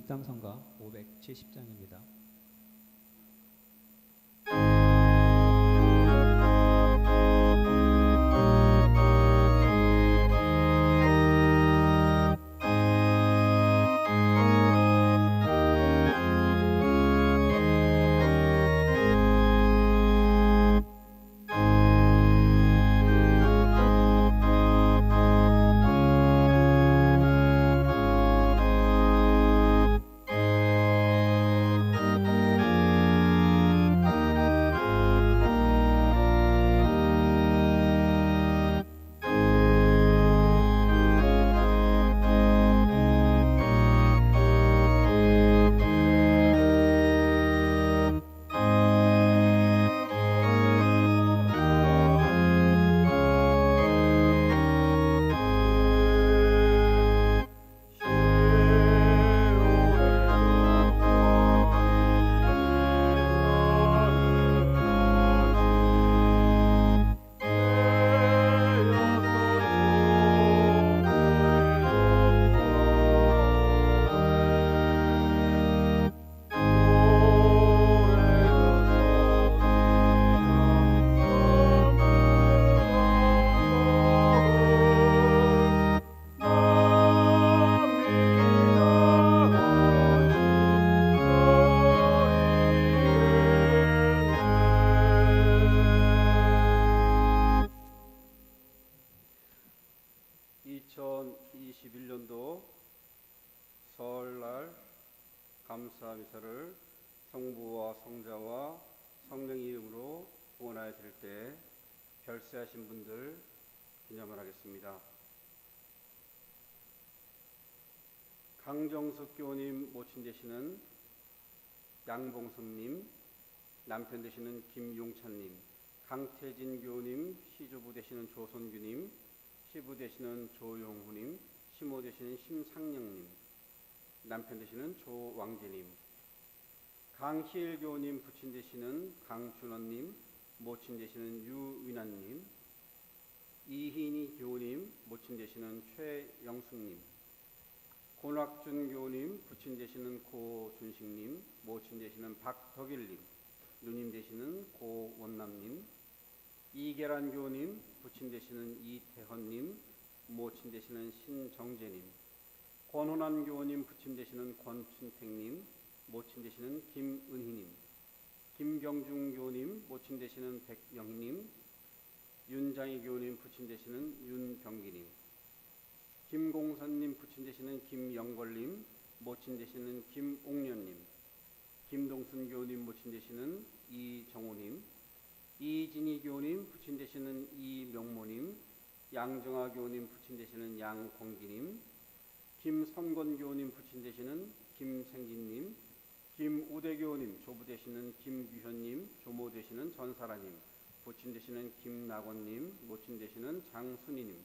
입담성가 570장입니다. 설날 감사 미사를 성부와 성자와 성령의 이름으로 후원하여 드릴 때 별세하신 분들 기념을 하겠습니다. 강정숙 교우님 모친 되시는 양봉섭님, 남편 되시는 김용찬님, 강태진 교우님 시주부 되시는 조선규님, 시부 되시는 조용후님, 시모 되시는 심상령님, 남편 되시는 조왕재님, 강희일 교우님 부친 되시는 강준원님, 모친 되시는 유위난님, 이희니 교우님 모친 되시는 최영숙님, 고낙준 교우님 부친 되시는 고준식님, 모친 되시는 박덕일님, 누님 되시는 고원남님, 이계란 교우님 부친 되시는 이태헌님, 모친 되시는 신정재님, 권훈환 교우님 부친 되시는 권춘택님, 모친 되시는 김은희님, 김경중 교우님 모친 되시는 백영희님, 윤장희 교우님 부친 되시는 윤병기님, 김공선님 부친 되시는 김영걸님, 모친 되시는 김옥련님, 김동순 교우님 모친 되시는 이정우님, 이진희 교우님 부친 되시는 이명모님, 양정아 교우님 부친 되시는 양광기님, 김선권 교우님 부친 되시는 김생진님, 김우대 교우님 조부 되시는 김규현님, 조모 되시는 전사라님, 부친 되시는 김낙원님, 모친 되시는 장순희님,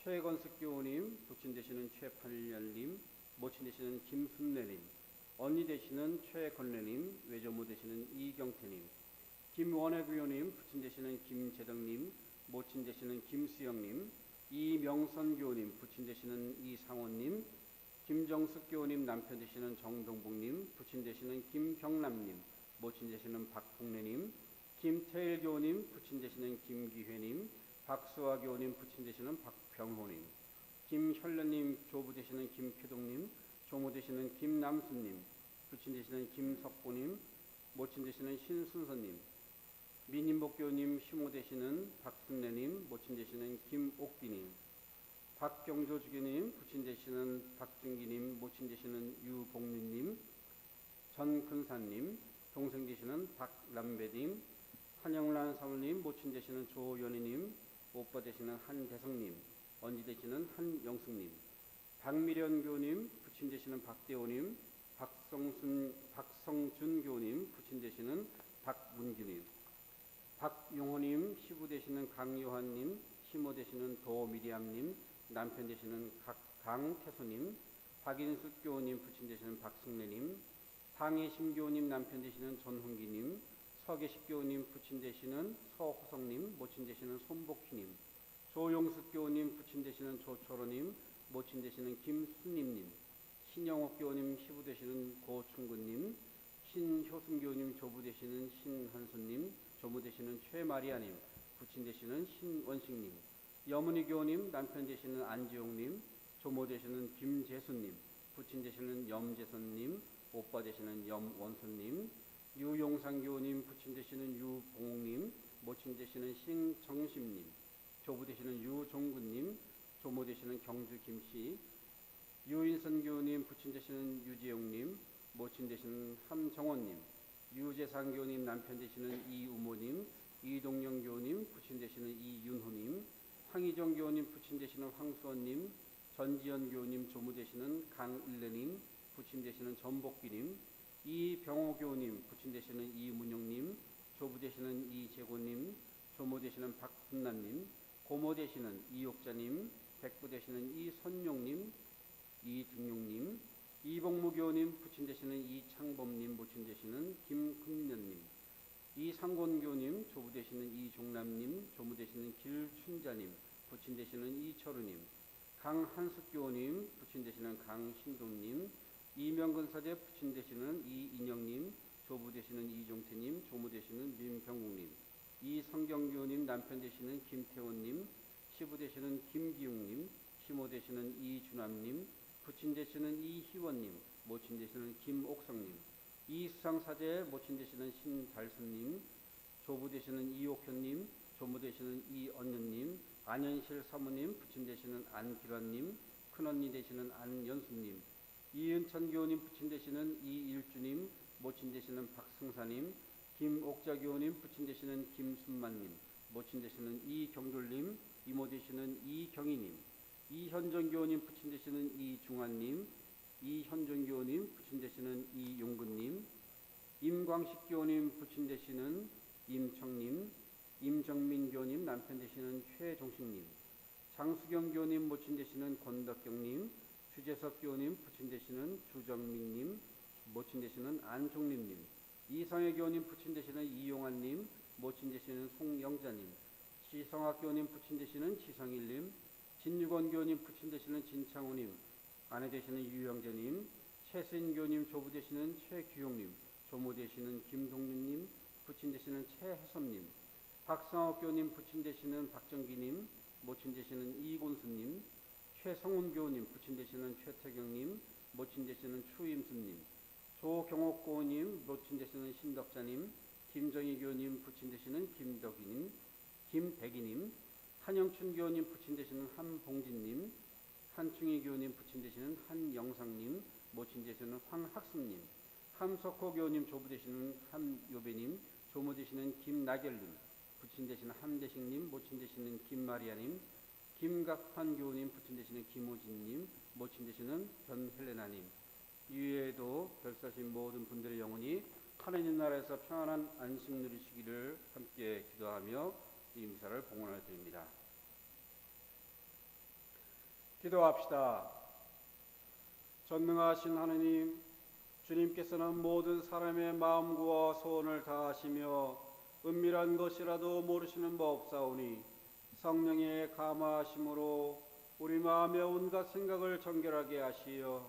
최건숙 교우님 부친 되시는 최팔열님, 모친 되시는 김순례님, 언니 되시는 최건래님, 외조모 되시는 이경태님, 김원혜 교우님 부친 되시는 김재덕님, 모친 되시는 김수영님, 이명선 교우님 부친 되시는 이상원님, 김정숙 교우님 남편 되시는 정동복님, 부친 되시는 김경남님, 모친 되시는 박풍래님, 김태일 교우님 부친 되시는 김기회님, 박수아 교우님 부친 되시는 박병호님, 김현련님 조부 되시는 김표동님, 조모 되시는 김남순님, 부친 되시는 김석고님, 모친 되시는 신순서님, 민인복 교우님 시모 되시는 박순래님, 모친 되시는 김옥비님, 박경조 주교님 부친 되시는 박준기님, 모친 되시는 유복민님, 전근사님, 동생 되시는 박람배님, 한영란 사모님, 모친 되시는 조연희님, 오빠 되시는 한대성님, 언니 되시는 한영숙님, 박미련 교우님 부친 되시는 박대호님, 박성준 교우님 부친 되시는 박문규님, 박용호님 시부 되시는 강요한님, 시모 되시는 도미리암님, 남편 되시는 강태소님, 박인숙 교우님 부친 되시는 박승래님, 상해심 교우님 남편 되시는 전훈기님, 서계식 교우님 부친 되시는 서호성님, 모친 되시는 손복희님, 조용숙 교우님 부친 되시는 조초로님, 모친 되시는 김순림님, 신영옥 교우님 시부 되시는 고충근님, 신효순 교우님 조부 되시는 신한수님, 조무 되시는 최마리아님, 부친 되시는 신원식님, 여문희 교우님 남편 되시는 안지용님, 조모 되시는 김재수님, 부친 되시는 염재선님, 오빠 되시는 염원수님, 유용상 교우님 부친 되시는 유봉욱님, 모친 되시는 신정심님, 조부 되시는 유종근님, 조모 되시는 경주 김씨, 유인선 교우님 부친 되시는 유지용님, 모친 되시는 함정원님, 유재상 교우님 남편 되시는 이우모님, 이동영 교우님 부친 되시는 이윤호님, 황희정 교우님 부친 되시는 황수원님, 전지현 교우님 조무 되시는 강일래님, 부친 되시는 전복기님, 이병호 교우님 부친 되시는 이문용님, 조부 되시는 이재고님, 조모 되시는 박분란님, 고모 되시는 이옥자님, 백부 되시는 이선용님, 이등용님, 이복무 교우님 부친 되시는 이창범님, 모친 되시는 김금년님, 이상곤 교우님 조부 되시는 이종남님, 조무 되시는 길춘자님, 부친 되시는 이철우님, 강한숙 교우님 부친 되시는 강신동님, 이명근사제 부친 되시는 이인영님, 조부 되시는 이종태님, 조무 되시는 민병국님, 이성경 교우님 남편 되시는 김태원님, 시부 되시는 김기웅님, 시모 되시는 이준함님, 부친 되시는 이희원님, 모친 되시는 김옥성님, 이수상사제 모친 되시는 신달순님, 조부 되시는 이옥현님, 조무 되시는 이언년님, 안현실 사모님, 부친 되시는 안기란님, 큰언니 되시는 안연수님, 이은천 교우님 부친 되시는 이일주님, 모친 되시는 박승사님, 김옥자 교우님 부친 되시는 김순만님, 모친 되시는 이경돌님, 이모 되시는 이경희님, 이현정 교우님 부친 되시는 이중환님, 이현정 교우님 부친 되시는 이용근님, 임광식 교우님 부친 되시는 임청님, 임정민 교우님 남편 되시는 최종식님, 장수경 교우님 모친 되시는 권덕경님, 주재석 교우님 부친 되시는 주정민님, 모친 되시는 안종림님, 이성애 교우님 부친 되시는 이용환님, 모친 되시는 송영자님, 시성학 교우님 부친 되시는 지성일님, 진유건 교우님 부친 되시는 진창우님, 아내 되시는 유영재님, 최수인 교우님 조부 되시는 최규용님, 조모 되시는 김동윤님, 부친 되시는 최혜섭님, 박성옥 교우님 부친 되시는 박정기님, 모친 되시는 이곤수님, 최성훈 교우님 부친 되시는 최태경님, 모친 되시는 추임수님, 조경옥 교우님 모친 되시는 신덕자님, 김정희 교우님 부친 되시는 김덕희님, 김백희님, 한영춘 교우님 부친 되시는 한봉진님, 한충희 교우님 부친 되시는 한영상님, 모친 되시는 황학습님, 함석호 교우님 조부 되시는 함요배님, 조모 되시는 김나결님, 부친 되시는 함대식님, 모친 되시는 김마리아님, 김각환 교우님 부친 되시는 김호진님, 모친 되시는 변헬레나님, 이외에도 별사신 모든 분들의 영혼이 하나님 나라에서 평안한 안식 누리시기를 함께 기도하며 이 미사를 봉헌하여 드립니다. 기도합시다. 전능하신 하느님, 주님께서는 모든 사람의 마음과 소원을 다하시며 은밀한 것이라도 모르시는 법 없사오니 성령의 감화하심으로 우리 마음의 온갖 생각을 정결하게 하시어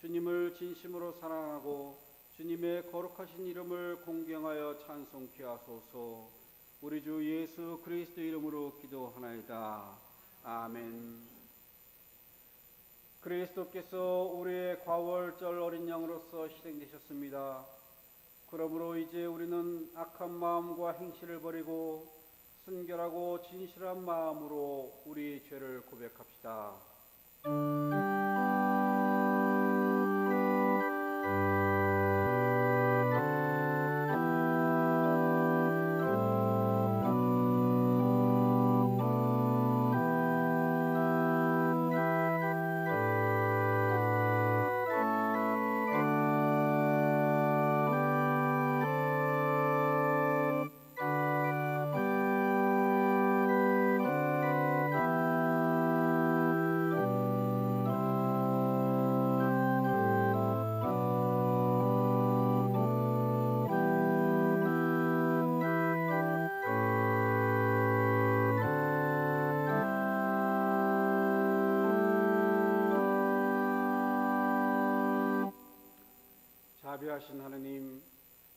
주님을 진심으로 사랑하고 주님의 거룩하신 이름을 공경하여 찬송케 하소서. 우리 주 예수 그리스도 이름으로 기도하나이다. 아멘. 그리스도께서 우리의 과월절 어린 양으로서 희생되셨습니다. 그러므로 이제 우리는 악한 마음과 행실을 버리고 순결하고 진실한 마음으로 우리 죄를 고백합시다. 자비하신 하느님,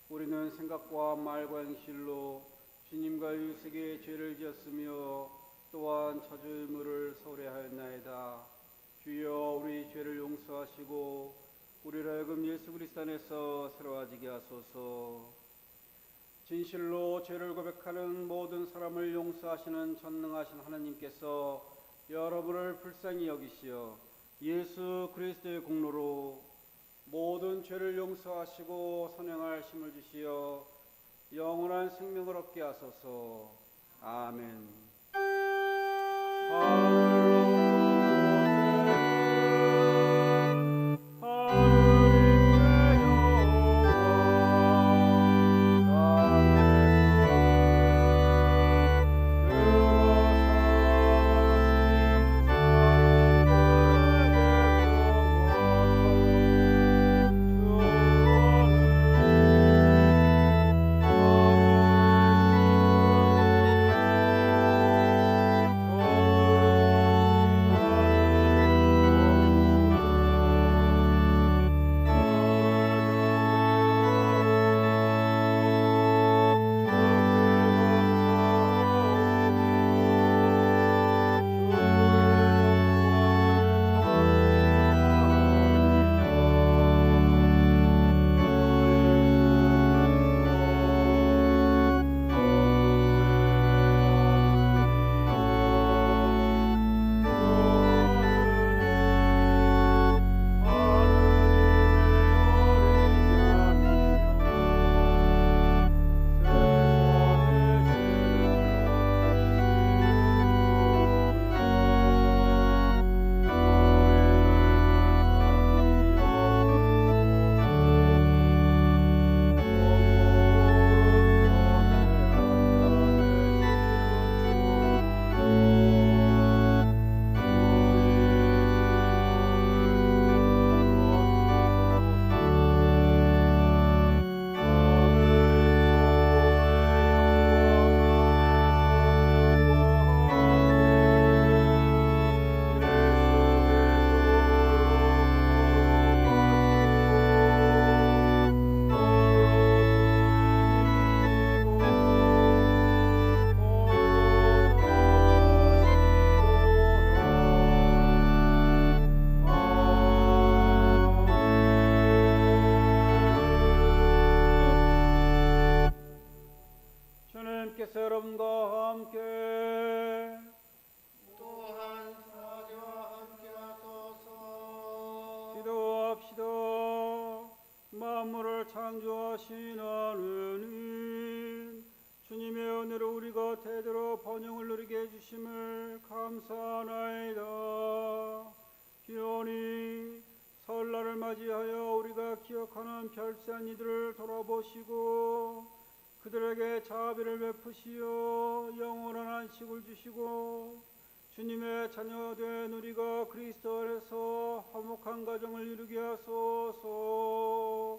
우리는 생각과 말과 행실로 주님과 유색에 죄를 지었으며 또한 저주의 물을 서울해하였나이다. 주여 우리 죄를 용서하시고 우리를 하여금 예수 그리스도 안에서 새로워지게 하소서. 진실로 죄를 고백하는 모든 사람을 용서하시는 전능하신 하나님께서 여러분을 불쌍히 여기시어 예수 그리스도의 공로로 모든 죄를 용서하시고 선행할 힘을 주시어 영원한 생명을 얻게 하소서. 아멘. 주님께서 여러분과 함께 또한 사지와 함께 하소서. 기도합시다. 만물을 창조하신 하느님, 주님의 은혜로 우리가 대대로 번영을 누리게 해주심을 감사하나이다. 기원이 설날을 맞이하여 우리가 기억하는 별세한 이들을 돌아보시고 그들에게 자비를 베푸시어 영원한 안식을 주시고 주님의 자녀된 우리가 그리스도 안에서 화목한 가정을 이루게 하소서.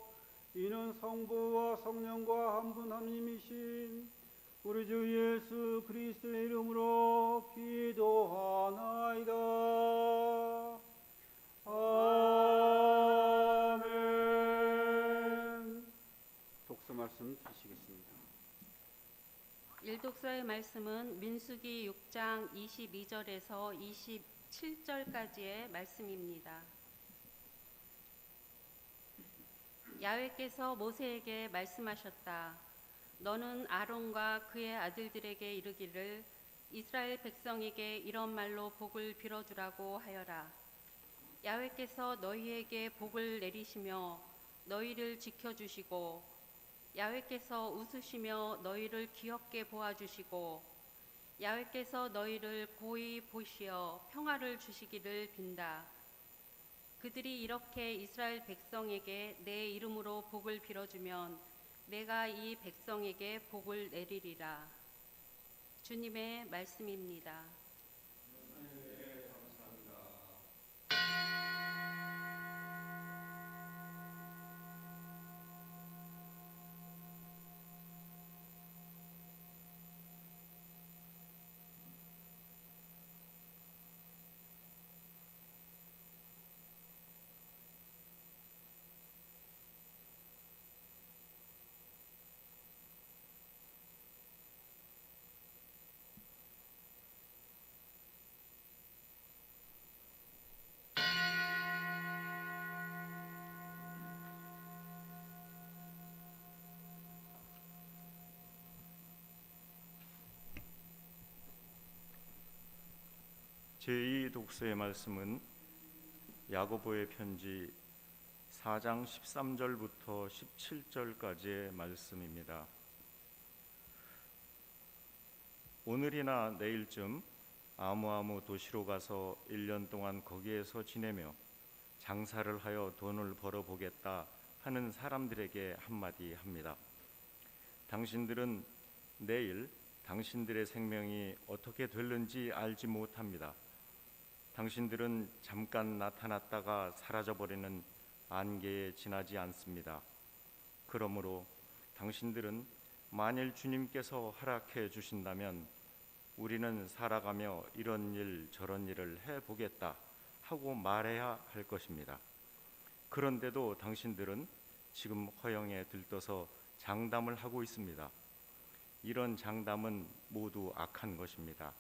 이는 성부와 성령과 한 분 하나님이신 우리 주 예수 그리스도의 이름으로 기도하나이다. 아멘. 독서 말씀 드리시겠습니다. 일독서의 말씀은 민수기 6장 22절에서 27절까지의 말씀입니다. 야훼께서 모세에게 말씀하셨다. 너는 아론과 그의 아들들에게 이르기를 이스라엘 백성에게 이런 말로 복을 빌어주라고 하여라. 야훼께서 너희에게 복을 내리시며 너희를 지켜주시고 야훼께서 웃으시며 너희를 귀엽게 보아주시고 야훼께서 너희를 고이 보시어 평화를 주시기를 빈다. 그들이 이렇게 이스라엘 백성에게 내 이름으로 복을 빌어주면 내가 이 백성에게 복을 내리리라. 주님의 말씀입니다. 제2 독서의 말씀은 야고보의 편지 4장 13절부터 17절까지의 말씀입니다. 오늘이나 내일쯤 아무 도시로 가서 1년 동안 거기에서 지내며 장사를 하여 돈을 벌어보겠다 하는 사람들에게 한마디 합니다. 당신들은 내일 당신들의 생명이 어떻게 될는지 알지 못합니다. 당신들은 잠깐 나타났다가 사라져버리는 안개에 지나지 않습니다. 그러므로 당신들은 만일 주님께서 허락해 주신다면 우리는 살아가며 이런 일 저런 일을 해보겠다 하고 말해야 할 것입니다. 그런데도 당신들은 지금 허영에 들떠서 장담을 하고 있습니다. 이런 장담은 모두 악한 것입니다.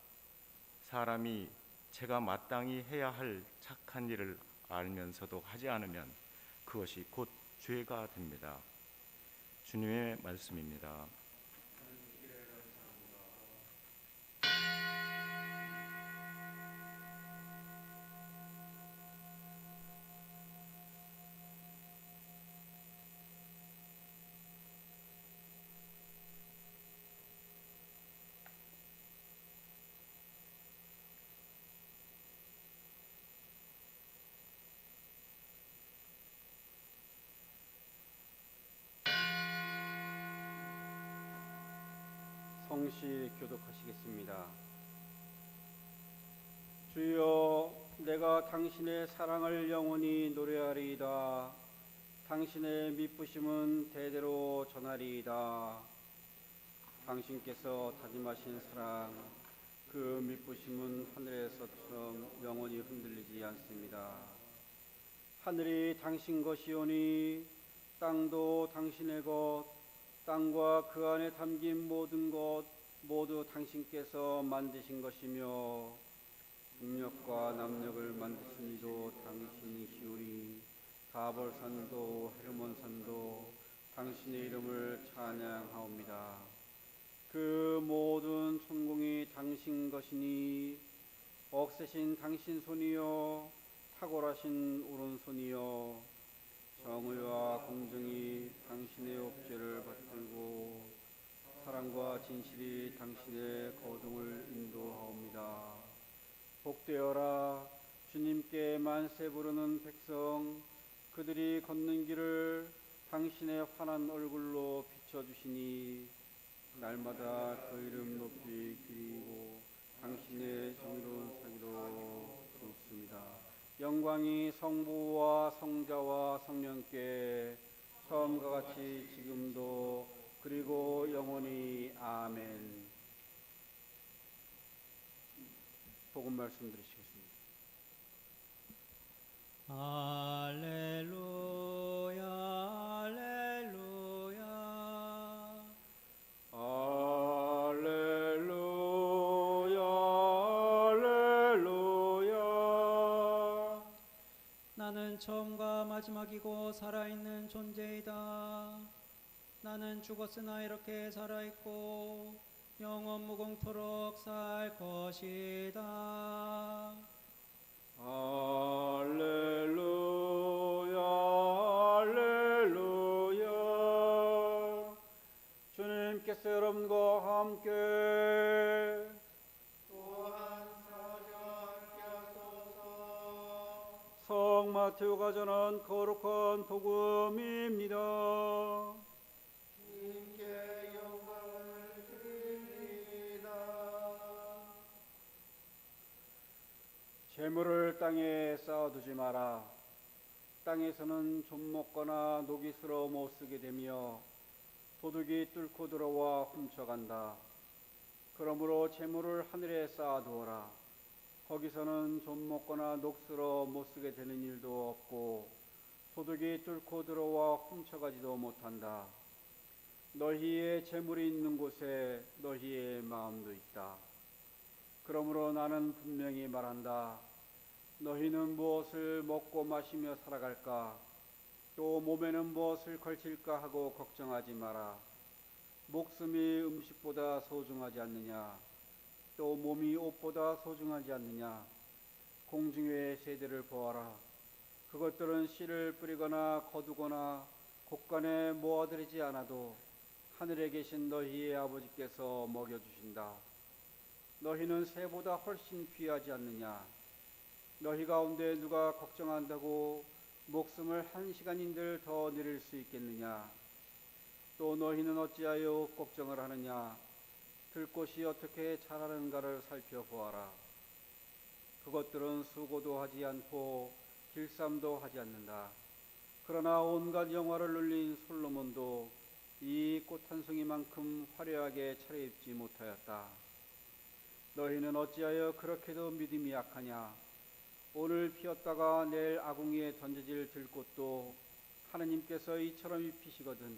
사람이 제가 마땅히 해야 할 착한 일을 알면서도 하지 않으면 그것이 곧 죄가 됩니다. 주님의 말씀입니다. 성시 교독하시겠습니다. 주여, 내가 당신의 사랑을 영원히 노래하리이다. 당신의 미쁘심은 대대로 전하리이다. 당신께서 다짐하신 사랑, 그 미쁘심은 하늘에서처럼 영원히 흔들리지 않습니다. 하늘이 당신 것이오니 땅도 당신의 것, 땅과 그 안에 담긴 모든 것 모두 당신께서 만드신 것이며 북녘과 남녘을 만드신 이도 당신이시오니 다볼산도 헤르몬산도 당신의 이름을 찬양하옵니다. 그 모든 천공이 당신 것이니 억세신 당신 손이요 탁월하신 오른손이요 정의와 공정이 당신의 옥죄를 받들고 사랑과 진실이 당신의 거동을 인도하옵니다. 복되어라 주님께 만세 부르는 백성, 그들이 걷는 길을 당신의 환한 얼굴로 비춰주시니 날마다 그 이름 높이 기리고 당신의 정의로운 사기로 돕습니다. 영광이 성부와 성자와 성령께 처음과 같이 지금도 그리고 영원히 아멘. 복음 말씀 드리시겠습니다. 할렐루야 할렐루야 할렐루야 할렐루야. 나는 처음과 마지막이고 살아있는 존재이다. 나는 죽었으나 이렇게 살아있고 영원 무궁토록 살 것이다. 할렐루야 할렐루야. 주님께서 여러분과 함께 또한 사랑하시와 함께하소서. 성 마태오가 전한 거룩한 복음입니다. 주님께 영광을 드립니다. 재물을 땅에 쌓아두지 마라. 땅에서는 좀 먹거나 녹이 슬어 못 쓰게 되며 도둑이 뚫고 들어와 훔쳐간다. 그러므로 재물을 하늘에 쌓아두어라. 거기서는 좀 먹거나 녹슬어 못 쓰게 되는 일도 없고 도둑이 뚫고 들어와 훔쳐가지도 못한다. 너희의 재물이 있는 곳에 너희의 마음도 있다. 그러므로 나는 분명히 말한다. 너희는 무엇을 먹고 마시며 살아갈까? 또 몸에는 무엇을 걸칠까 하고 걱정하지 마라. 목숨이 음식보다 소중하지 않느냐? 또 몸이 옷보다 소중하지 않느냐? 공중의 새들을 보아라. 그것들은 씨를 뿌리거나 거두거나 곳간에 모아들이지 않아도 하늘에 계신 너희의 아버지께서 먹여주신다. 너희는 새보다 훨씬 귀하지 않느냐? 너희 가운데 누가 걱정한다고 목숨을 한 시간인들 더 내릴 수 있겠느냐? 또 너희는 어찌하여 걱정을 하느냐? 들꽃이 어떻게 자라는가를 살펴보아라. 그것들은 수고도 하지 않고 길쌈도 하지 않는다. 그러나 온갖 영화를 눌린 솔로몬도 이 꽃 한 송이만큼 화려하게 차려입지 못하였다. 너희는 어찌하여 그렇게도 믿음이 약하냐? 오늘 피었다가 내일 아궁이에 던져질 들꽃도 하느님께서 이처럼 입히시거든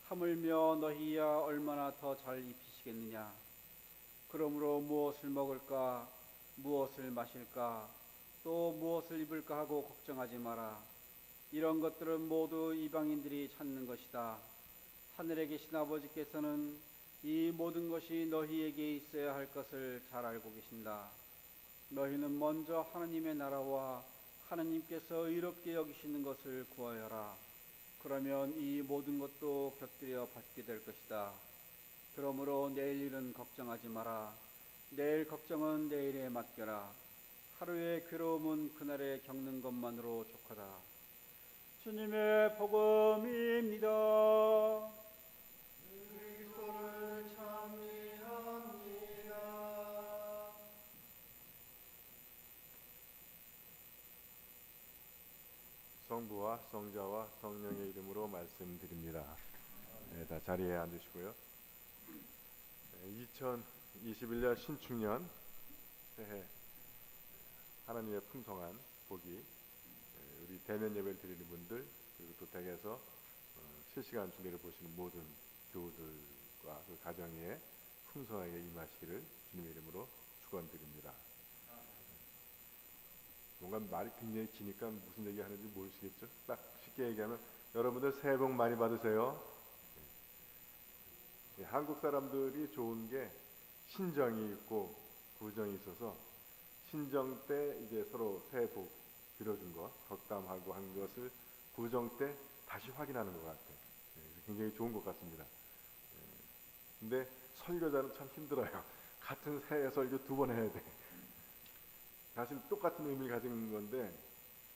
하물며 너희야 얼마나 더 잘 입히시겠느냐? 그러므로 무엇을 먹을까, 무엇을 마실까, 또 무엇을 입을까 하고 걱정하지 마라. 이런 것들은 모두 이방인들이 찾는 것이다. 하늘에 계신 아버지께서는 이 모든 것이 너희에게 있어야 할 것을 잘 알고 계신다. 너희는 먼저 하나님의 나라와 하나님께서 의롭게 여기시는 것을 구하여라. 그러면 이 모든 것도 곁들여 받게 될 것이다. 그러므로 내일 일은 걱정하지 마라. 내일 걱정은 내일에 맡겨라. 하루의 괴로움은 그날에 겪는 것만으로 족하다. 주님의 복음입니다. 그리스도를 찬미합니다. 성부와 성자와 성령의 이름으로 말씀드립니다. 네, 다 자리에 앉으시고요. 2021년 신축년 새해 하나님의 풍성한 복이 우리 대면 예배를 드리는 분들 그리고 또 댁에서 실시간 중계를 보시는 모든 교우들과 그 가정에 풍성하게 임하시기를 주님의 이름으로 축원드립니다. 뭔가 말이 굉장히 기니까 무슨 얘기 하는지 모르시겠죠? 딱 쉽게 얘기하면 여러분들 새해 복 많이 받으세요. 한국 사람들이 좋은 게 신정이 있고 구정이 있어서 신정 때 이제 서로 새해 복 빌어준 것, 덕담하고 한 것을 구정 때 다시 확인하는 것 같아요. 굉장히 좋은 것 같습니다. 근데 설교자는 참 힘들어요. 같은 새해 설교 2번 해야 돼. 사실 똑같은 의미를 가진 건데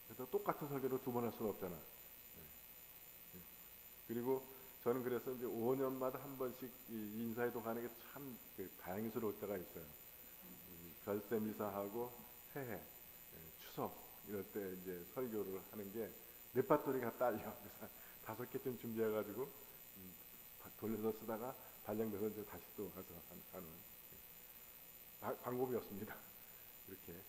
그래서 똑같은 설교를 2번 할 수는 없잖아. 그리고 저는 그래서 이제 5년마다 한 번씩 인사회동 가는 게 참 다행스러울 때가 있어요. 별세 미사하고 새해, 추석 이럴 때 이제 설교를 하는 게 레파토리가 딸려. 그래서 5개쯤 준비해가지고 돌려서 쓰다가 발령돼서 이제 다시 또 가서 하는 방법이었습니다. 이렇게.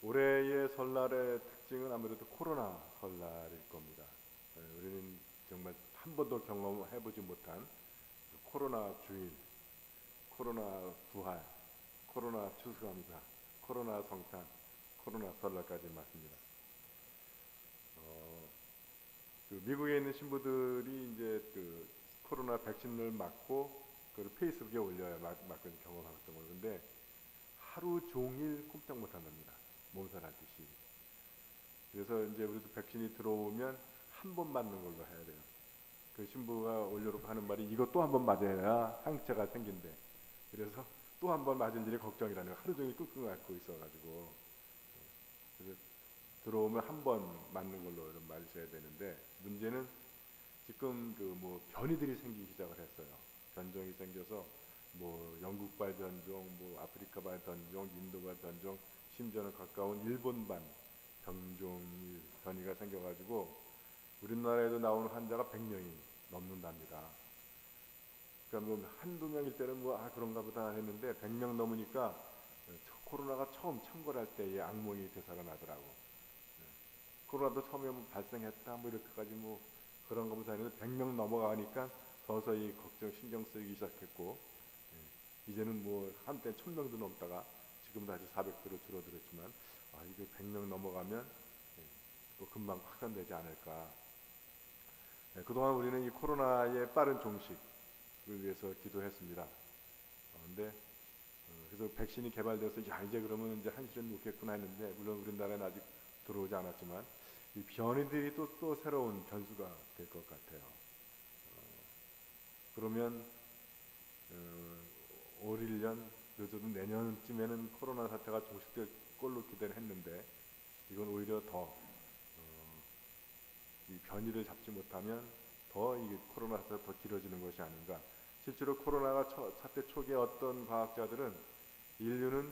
올해의 설날의 특징은 아무래도 코로나 설날일 겁니다. 우리는 정말 한 번도 경험해보지 못한 코로나 주일, 코로나 부활, 코로나 추수감사, 코로나 성탄, 코로나 설날까지 맞습니다. 그 미국에 있는 신부들이 이제 그 코로나 백신을 맞고 그걸 페이스북에 올려야 맞고 경험했던 건데 하루 종일 꼼짝 못 한답니다. 몸살하듯이. 그래서 이제 우리도 백신이 들어오면 한 번 맞는 걸로 해야 돼요. 그 신부가 올려놓고 하는 말이 이거 또 한 번 맞아야 항체가 생긴대. 그래서 또 한 번 맞을 일이 걱정이라는 거 하루 종일 끙끙 앓고 있어가지고 그래서 들어오면 한 번 맞는 걸로 좀 맞으셔야 되는데 문제는 지금 그 뭐 변이들이 생기기 시작을 했어요. 변종이 생겨서 뭐 영국발 변종, 뭐 아프리카발 변종, 인도발 변종, 심지어는 가까운 일본발 변이가 생겨가지고 우리나라에도 나오는 환자가 100명이 넘는답니다. 그러니까 뭐 한두 명일 때는 뭐 그런가 보다 했는데 100명 넘으니까 코로나가 처음 창궐할 때의 악몽이 되살아나더라고. 코로나도 처음에 뭐 발생했다 뭐 이렇게까지 뭐 그런가 보다 했는데 100명 넘어가니까 서서히 걱정 신경 쓰이기 시작했고 이제는 뭐 한때 1000명도 넘다가 지금 다시 400도로 줄어들었지만 이게 100명 넘어가면 또 금방 확산되지 않을까. 그동안 우리는 이 코로나의 빠른 종식을 위해서 기도했습니다. 그런데 그래서 백신이 개발돼서 야 이제 그러면 이제 한시름 놓겠구나 했는데 물론 우리나라는 아직 들어오지 않았지만 이 변이들이 또 새로운 변수가 될 것 같아요. 그러면 올 1년 늦어도 내년쯤에는 코로나 사태가 종식될 걸로 기대를 했는데 이건 오히려 더 이 변이를 잡지 못하면 더 이 코로나 사태가 더 길어지는 것이 아닌가. 실제로 코로나가 사태 초기에 어떤 과학자들은 인류는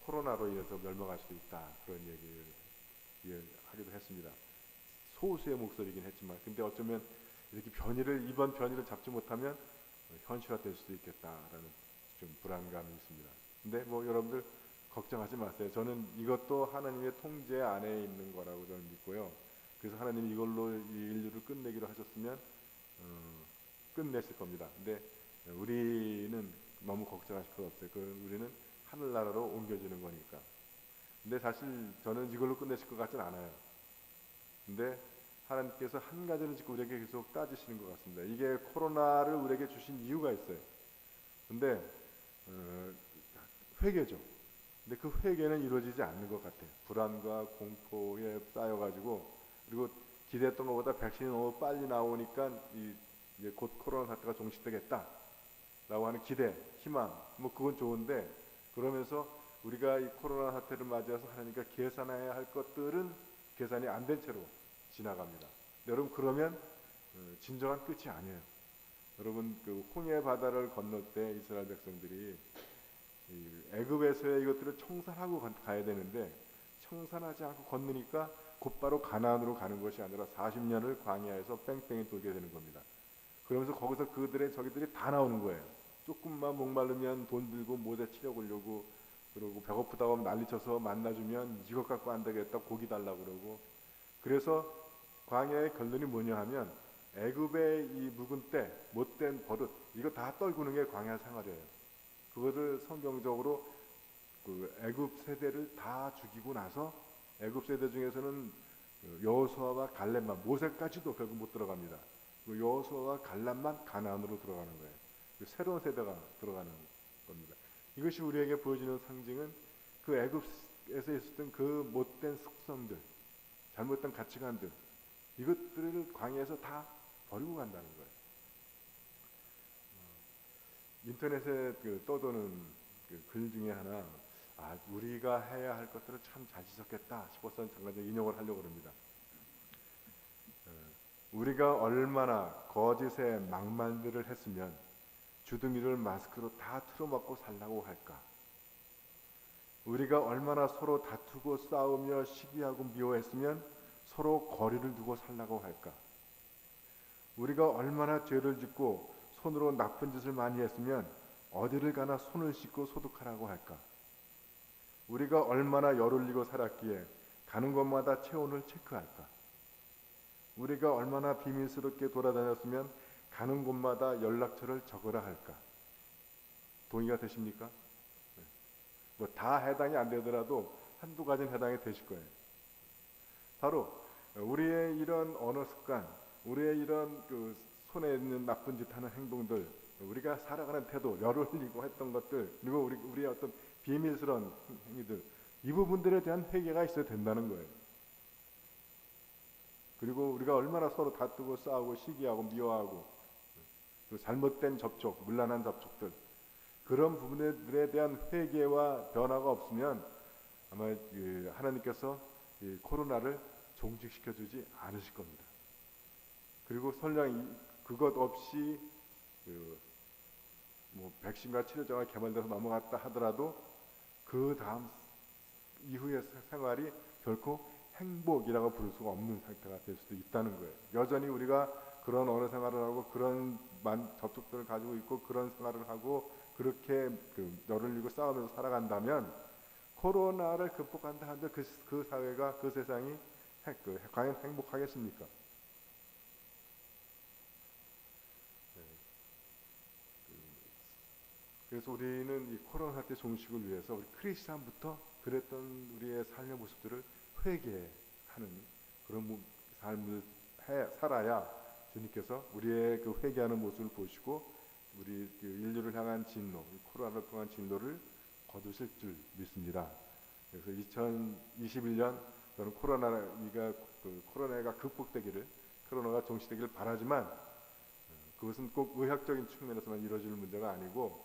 코로나로 인해서 멸망할 수도 있다 그런 얘기를 하기도 했습니다. 소수의 목소리긴 했지만 근데 어쩌면 이렇게 이번 변이를 잡지 못하면 현실화될 수도 있겠다라는 좀 불안감이 있습니다. 근데 뭐 여러분들 걱정하지 마세요. 저는 이것도 하나님의 통제 안에 있는 거라고 저는 믿고요. 그래서 하나님이 이걸로 이 인류를 끝내기로 하셨으면 끝냈을 겁니다. 근데 우리는 너무 걱정하실 것 없어요. 우리는 하늘나라로 옮겨지는 거니까. 근데 사실 저는 이걸로 끝내실 것 같진 않아요. 근데 하나님께서 한 가지는 지금 우리에게 계속 따지시는 것 같습니다. 이게 코로나를 우리에게 주신 이유가 있어요. 근데 회개죠. 근데 그 회개는 이루어지지 않는 것 같아요. 불안과 공포에 쌓여가지고 그리고 기대했던 것보다 백신이 너무 빨리 나오니까 이제 곧 코로나 사태가 종식되겠다라고 하는 기대, 희망, 뭐 그건 좋은데 그러면서 우리가 이 코로나 사태를 맞이해서 하나님과 계산해야 할 것들은 계산이 안 된 채로 지나갑니다. 여러분 그러면 진정한 끝이 아니에요. 여러분 그 홍해 바다를 건널 때 이스라엘 백성들이 애굽에서의 이것들을 청산하고 가야 되는데 청산하지 않고 건너니까 곧바로 가나안으로 가는 것이 아니라 40년을 광야에서 뺑뺑이 돌게 되는 겁니다. 그러면서 거기서 저기들이 다 나오는 거예요. 조금만 목마르면 돈 들고 모자 치려 오려고 그러고 배고프다고 하면 난리쳐서 만나주면 이것 갖고 안 되겠다 고기 달라고 그러고 그래서 광야의 결론이 뭐냐 하면 애굽의 이 묵은 때 못된 버릇 이거 다 떨구는 게 광야 생활이에요. 그거를 성경적으로 그 애굽 세대를 다 죽이고 나서 애굽 세대 중에서는 여호수아와 갈렙만 모세까지도 결국 못 들어갑니다. 여호수아와 갈렙만 가나안으로 들어가는 거예요. 새로운 세대가 들어가는 겁니다. 이것이 우리에게 보여주는 상징은 그 애굽에서 있었던 그 못된 습성들, 잘못된 가치관들 이것들을 광야에서 다 버리고 간다는 거예요. 인터넷에 떠도는 글 중에 하나 우리가 해야 할 것들을 참 잘 지적했다 싶어서 잠깐 인용을 하려고 합니다. 우리가 얼마나 거짓의 막말들을 했으면 주둥이를 마스크로 다 틀어막고 살라고 할까? 우리가 얼마나 서로 다투고 싸우며 시기하고 미워했으면 서로 거리를 두고 살라고 할까? 우리가 얼마나 죄를 짓고 손으로 나쁜 짓을 많이 했으면 어디를 가나 손을 씻고 소독하라고 할까? 우리가 얼마나 열 올리고 살았기에 가는 곳마다 체온을 체크할까? 우리가 얼마나 비밀스럽게 돌아다녔으면 가는 곳마다 연락처를 적으라 할까? 동의가 되십니까? 뭐 다 해당이 안 되더라도 한두 가지는 해당이 되실 거예요. 바로 우리의 이런 언어 습관, 우리의 이런 손에 있는 나쁜 짓 하는 행동들, 우리가 살아가는 태도, 열 올리고 했던 것들, 그리고 우리의 어떤 비밀스러운 행위들, 이 부분들에 대한 회개가 있어야 된다는 거예요. 그리고 우리가 얼마나 서로 다투고 싸우고 시기하고 미워하고 또 잘못된 접촉, 문란한 접촉들 그런 부분들에 대한 회개와 변화가 없으면 아마 하나님께서 이 코로나를 종식시켜주지 않으실 겁니다. 그리고 설령 그것 없이 뭐 백신과 치료제가 개발돼서 넘어갔다 하더라도 그 다음 이후의 생활이 결코 행복이라고 부를 수가 없는 상태가 될 수도 있다는 거예요. 여전히 우리가 그런 언어 생활을 하고 그런 접촉들을 가지고 있고 그런 생활을 하고 그렇게 열을 잃고 싸우면서 살아간다면 코로나를 극복한다 하는데 그 사회가 그 세상이 과연 행복하겠습니까? 그래서 우리는 이 코로나 사태 종식을 위해서 우리 크리스찬부터 그랬던 우리의 삶의 모습들을 회개하는 그런 삶을 살아야 주님께서 우리의 그 회개하는 모습을 보시고 우리 인류를 향한 진노, 코로나를 통한 진노를 거두실 줄 믿습니다. 그래서 2021년 저는 코로나가 극복되기를, 코로나가 종식되기를 바라지만 그것은 꼭 의학적인 측면에서만 이루어질 문제가 아니고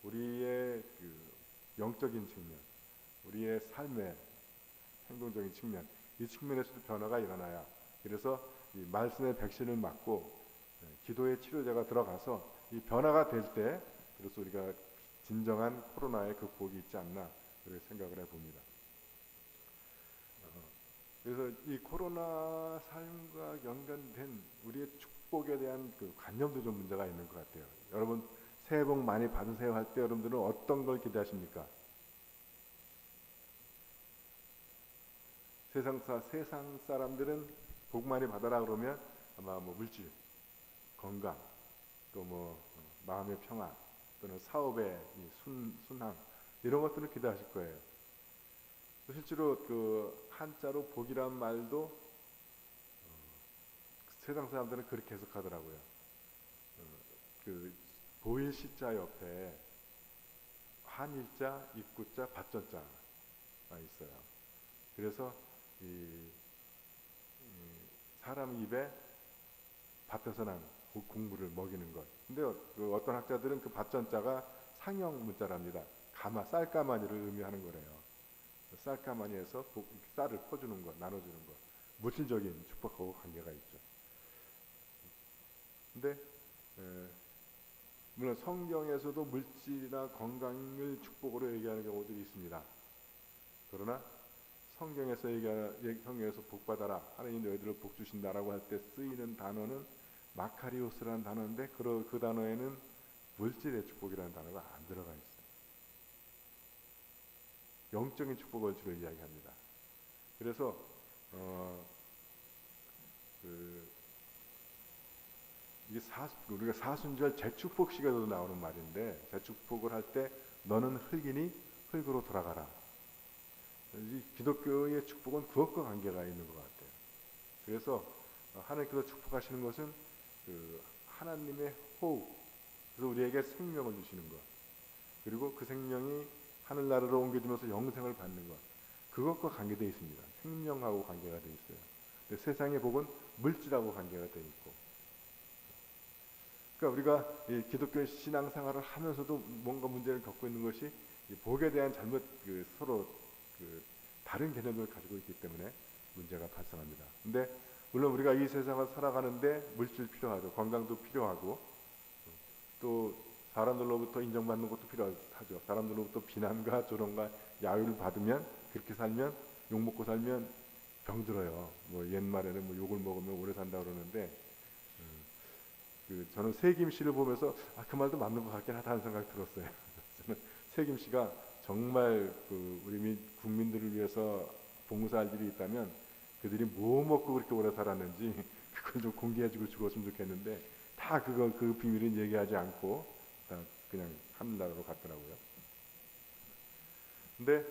우리의 영적인 측면, 우리의 삶의 행동적인 측면, 이 측면에서도 변화가 일어나야, 그래서 이 말씀의 백신을 맞고 기도의 치료제가 들어가서 이 변화가 될 때, 그래서 우리가 진정한 코로나의 극복이 있지 않나 그렇게 생각을 해봅니다. 그래서 이 코로나 삶과 연관된 우리의 축복에 대한 그 관념도 좀 문제가 있는 것 같아요. 여러분 새해 복 많이 받으세요 할 때 여러분들은 어떤 걸 기대하십니까? 세상 사람들은 복 많이 받아라 그러면 아마 뭐 물질, 건강, 또 뭐 마음의 평안, 또는 사업의 순항, 이런 것들을 기대하실 거예요. 실제로 그 한자로 복이란 말도 세상 사람들은 그렇게 해석하더라고요. 그 보일 시자 옆에 한일자, 입구자, 밭전자가 있어요. 그래서 사람 입에 밭에서 난 곡물을 먹이는 것. 근데 어떤 학자들은 그 밭전자가 상형 문자랍니다. 쌀가마니를 의미하는 거래요. 쌀가마니에서 쌀을 퍼주는 것, 나눠주는 것, 물질적인 축복하고 관계가 있죠. 근데 물론 성경에서도 물질이나 건강을 축복으로 얘기하는 경우들이 있습니다. 그러나 성경에서 복 받아라, 하나님 너희들을 복 주신다라고 할 때 쓰이는 단어는 마카리오스라는 단어인데 그 단어에는 물질의 축복이라는 단어가 안 들어가 있어요. 영적인 축복을 주로 이야기합니다. 그래서 이게 우리가 사순절 재축복식에도 나오는 말인데, 재축복을 할 때 너는 흙이니 흙으로 돌아가라. 이 기독교의 축복은 그것과 관계가 있는 것 같아요. 그래서 하나님께서 축복하시는 것은 그 하나님의 호흡, 그래서 우리에게 생명을 주시는 것, 그리고 그 생명이 하늘나라로 옮겨지면서 영생을 받는 것, 그것과 관계되어 있습니다. 생명하고 관계가 되어 있어요. 근데 세상의 복은 물질하고 관계가 되어 있고, 그러니까 우리가 이 기독교 신앙생활을 하면서도 뭔가 문제를 겪고 있는 것이 이 복에 대한 서로 다른 개념을 가지고 있기 때문에 문제가 발생합니다. 근데 물론 우리가 이 세상을 살아가는데 물질 필요하죠. 건강도 필요하고, 또 사람들로부터 인정받는 것도 필요하죠. 사람들로부터 비난과 조롱과 야유를 받으면, 그렇게 살면, 욕먹고 살면 병들어요. 뭐 옛말에는 뭐 욕을 먹으면 오래 산다 그러는데, 저는 세김씨를 보면서 그 말도 맞는 것 같긴 하다는 생각이 들었어요. 저는 세김씨가 정말 우리 국민들을 위해서 봉사할 일이 있다면 그들이 뭐 먹고 그렇게 오래 살았는지 그걸 좀 공개해주고 죽었으면 좋겠는데, 다 그 비밀은 얘기하지 않고 다 그냥 하늘나라로 갔더라고요. 근데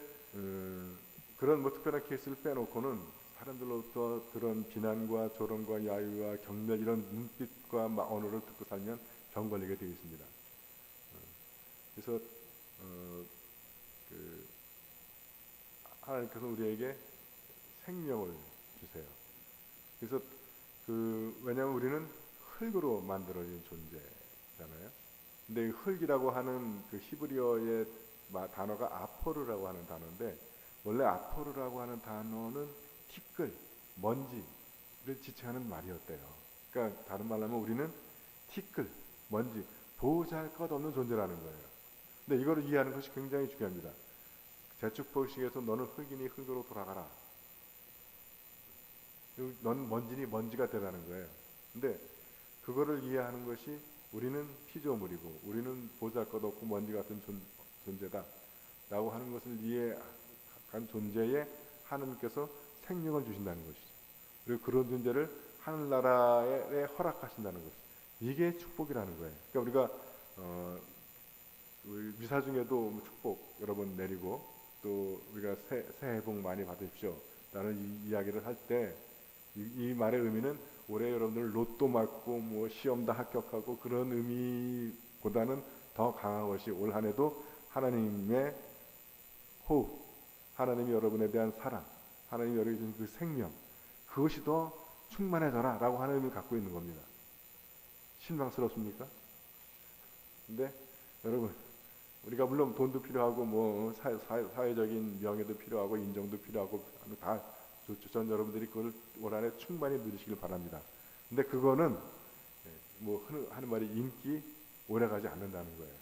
그런 뭐 특별한 케이스를 빼놓고는 사람들로부터 그런 비난과 조롱과 야유와 경멸, 이런 눈빛과 언어를 듣고 살면 병 걸리게 되어 있습니다. 그래서 하나님께서 우리에게 생명을 주세요. 그래서 왜냐하면 우리는 흙으로 만들어진 존재잖아요. 근데 이 흙이라고 하는 그 히브리어의 단어가 아포르라고 하는 단어인데, 원래 아포르라고 하는 단어는 티끌, 먼지를 지칭하는 말이었대요. 그러니까 다른 말로 하면 우리는 티끌, 먼지, 보잘것없는 존재라는 거예요. 근데 이거를 이해하는 것이 굉장히 중요합니다. 재축복식에서 너는 흙이니 흙으로 돌아가라. 너는 먼지니 먼지가 되라는 거예요. 근데 그거를 이해하는 것이 우리는 피조물이고 우리는 보잘것없고 먼지 같은 존재다 라고 하는 것을 이해한 존재에 하나님께서 생명을 주신다는 것이죠. 그리고 그런 존재를 하늘나라에 허락하신다는 것이죠. 이게 축복이라는 거예요. 그러니까 우리가 미사 중에도 축복 여러 번 내리고, 또 우리가 새해 복 많이 받으십시오 라는 이야기를 할 때 이 말의 의미는 올해 여러분들 로또 맞고 뭐 시험 다 합격하고 그런 의미보다는 더 강한 것이, 올 한 해도 하나님의 호흡, 하나님이 여러분에 대한 사랑, 하나님이 여러분에게 주신 그 생명, 그것이 더 충만해져라 라고 하나님을 갖고 있는 겁니다. 실망스럽습니까? 근데 여러분, 우리가 물론 돈도 필요하고 뭐 사회적인 명예도 필요하고 인정도 필요하고 다 좋죠. 전 여러분들이 그걸 올 한해 충만히 누리시길 바랍니다. 근데 그거는 뭐 하는 말이 인기 오래가지 않는다는 거예요.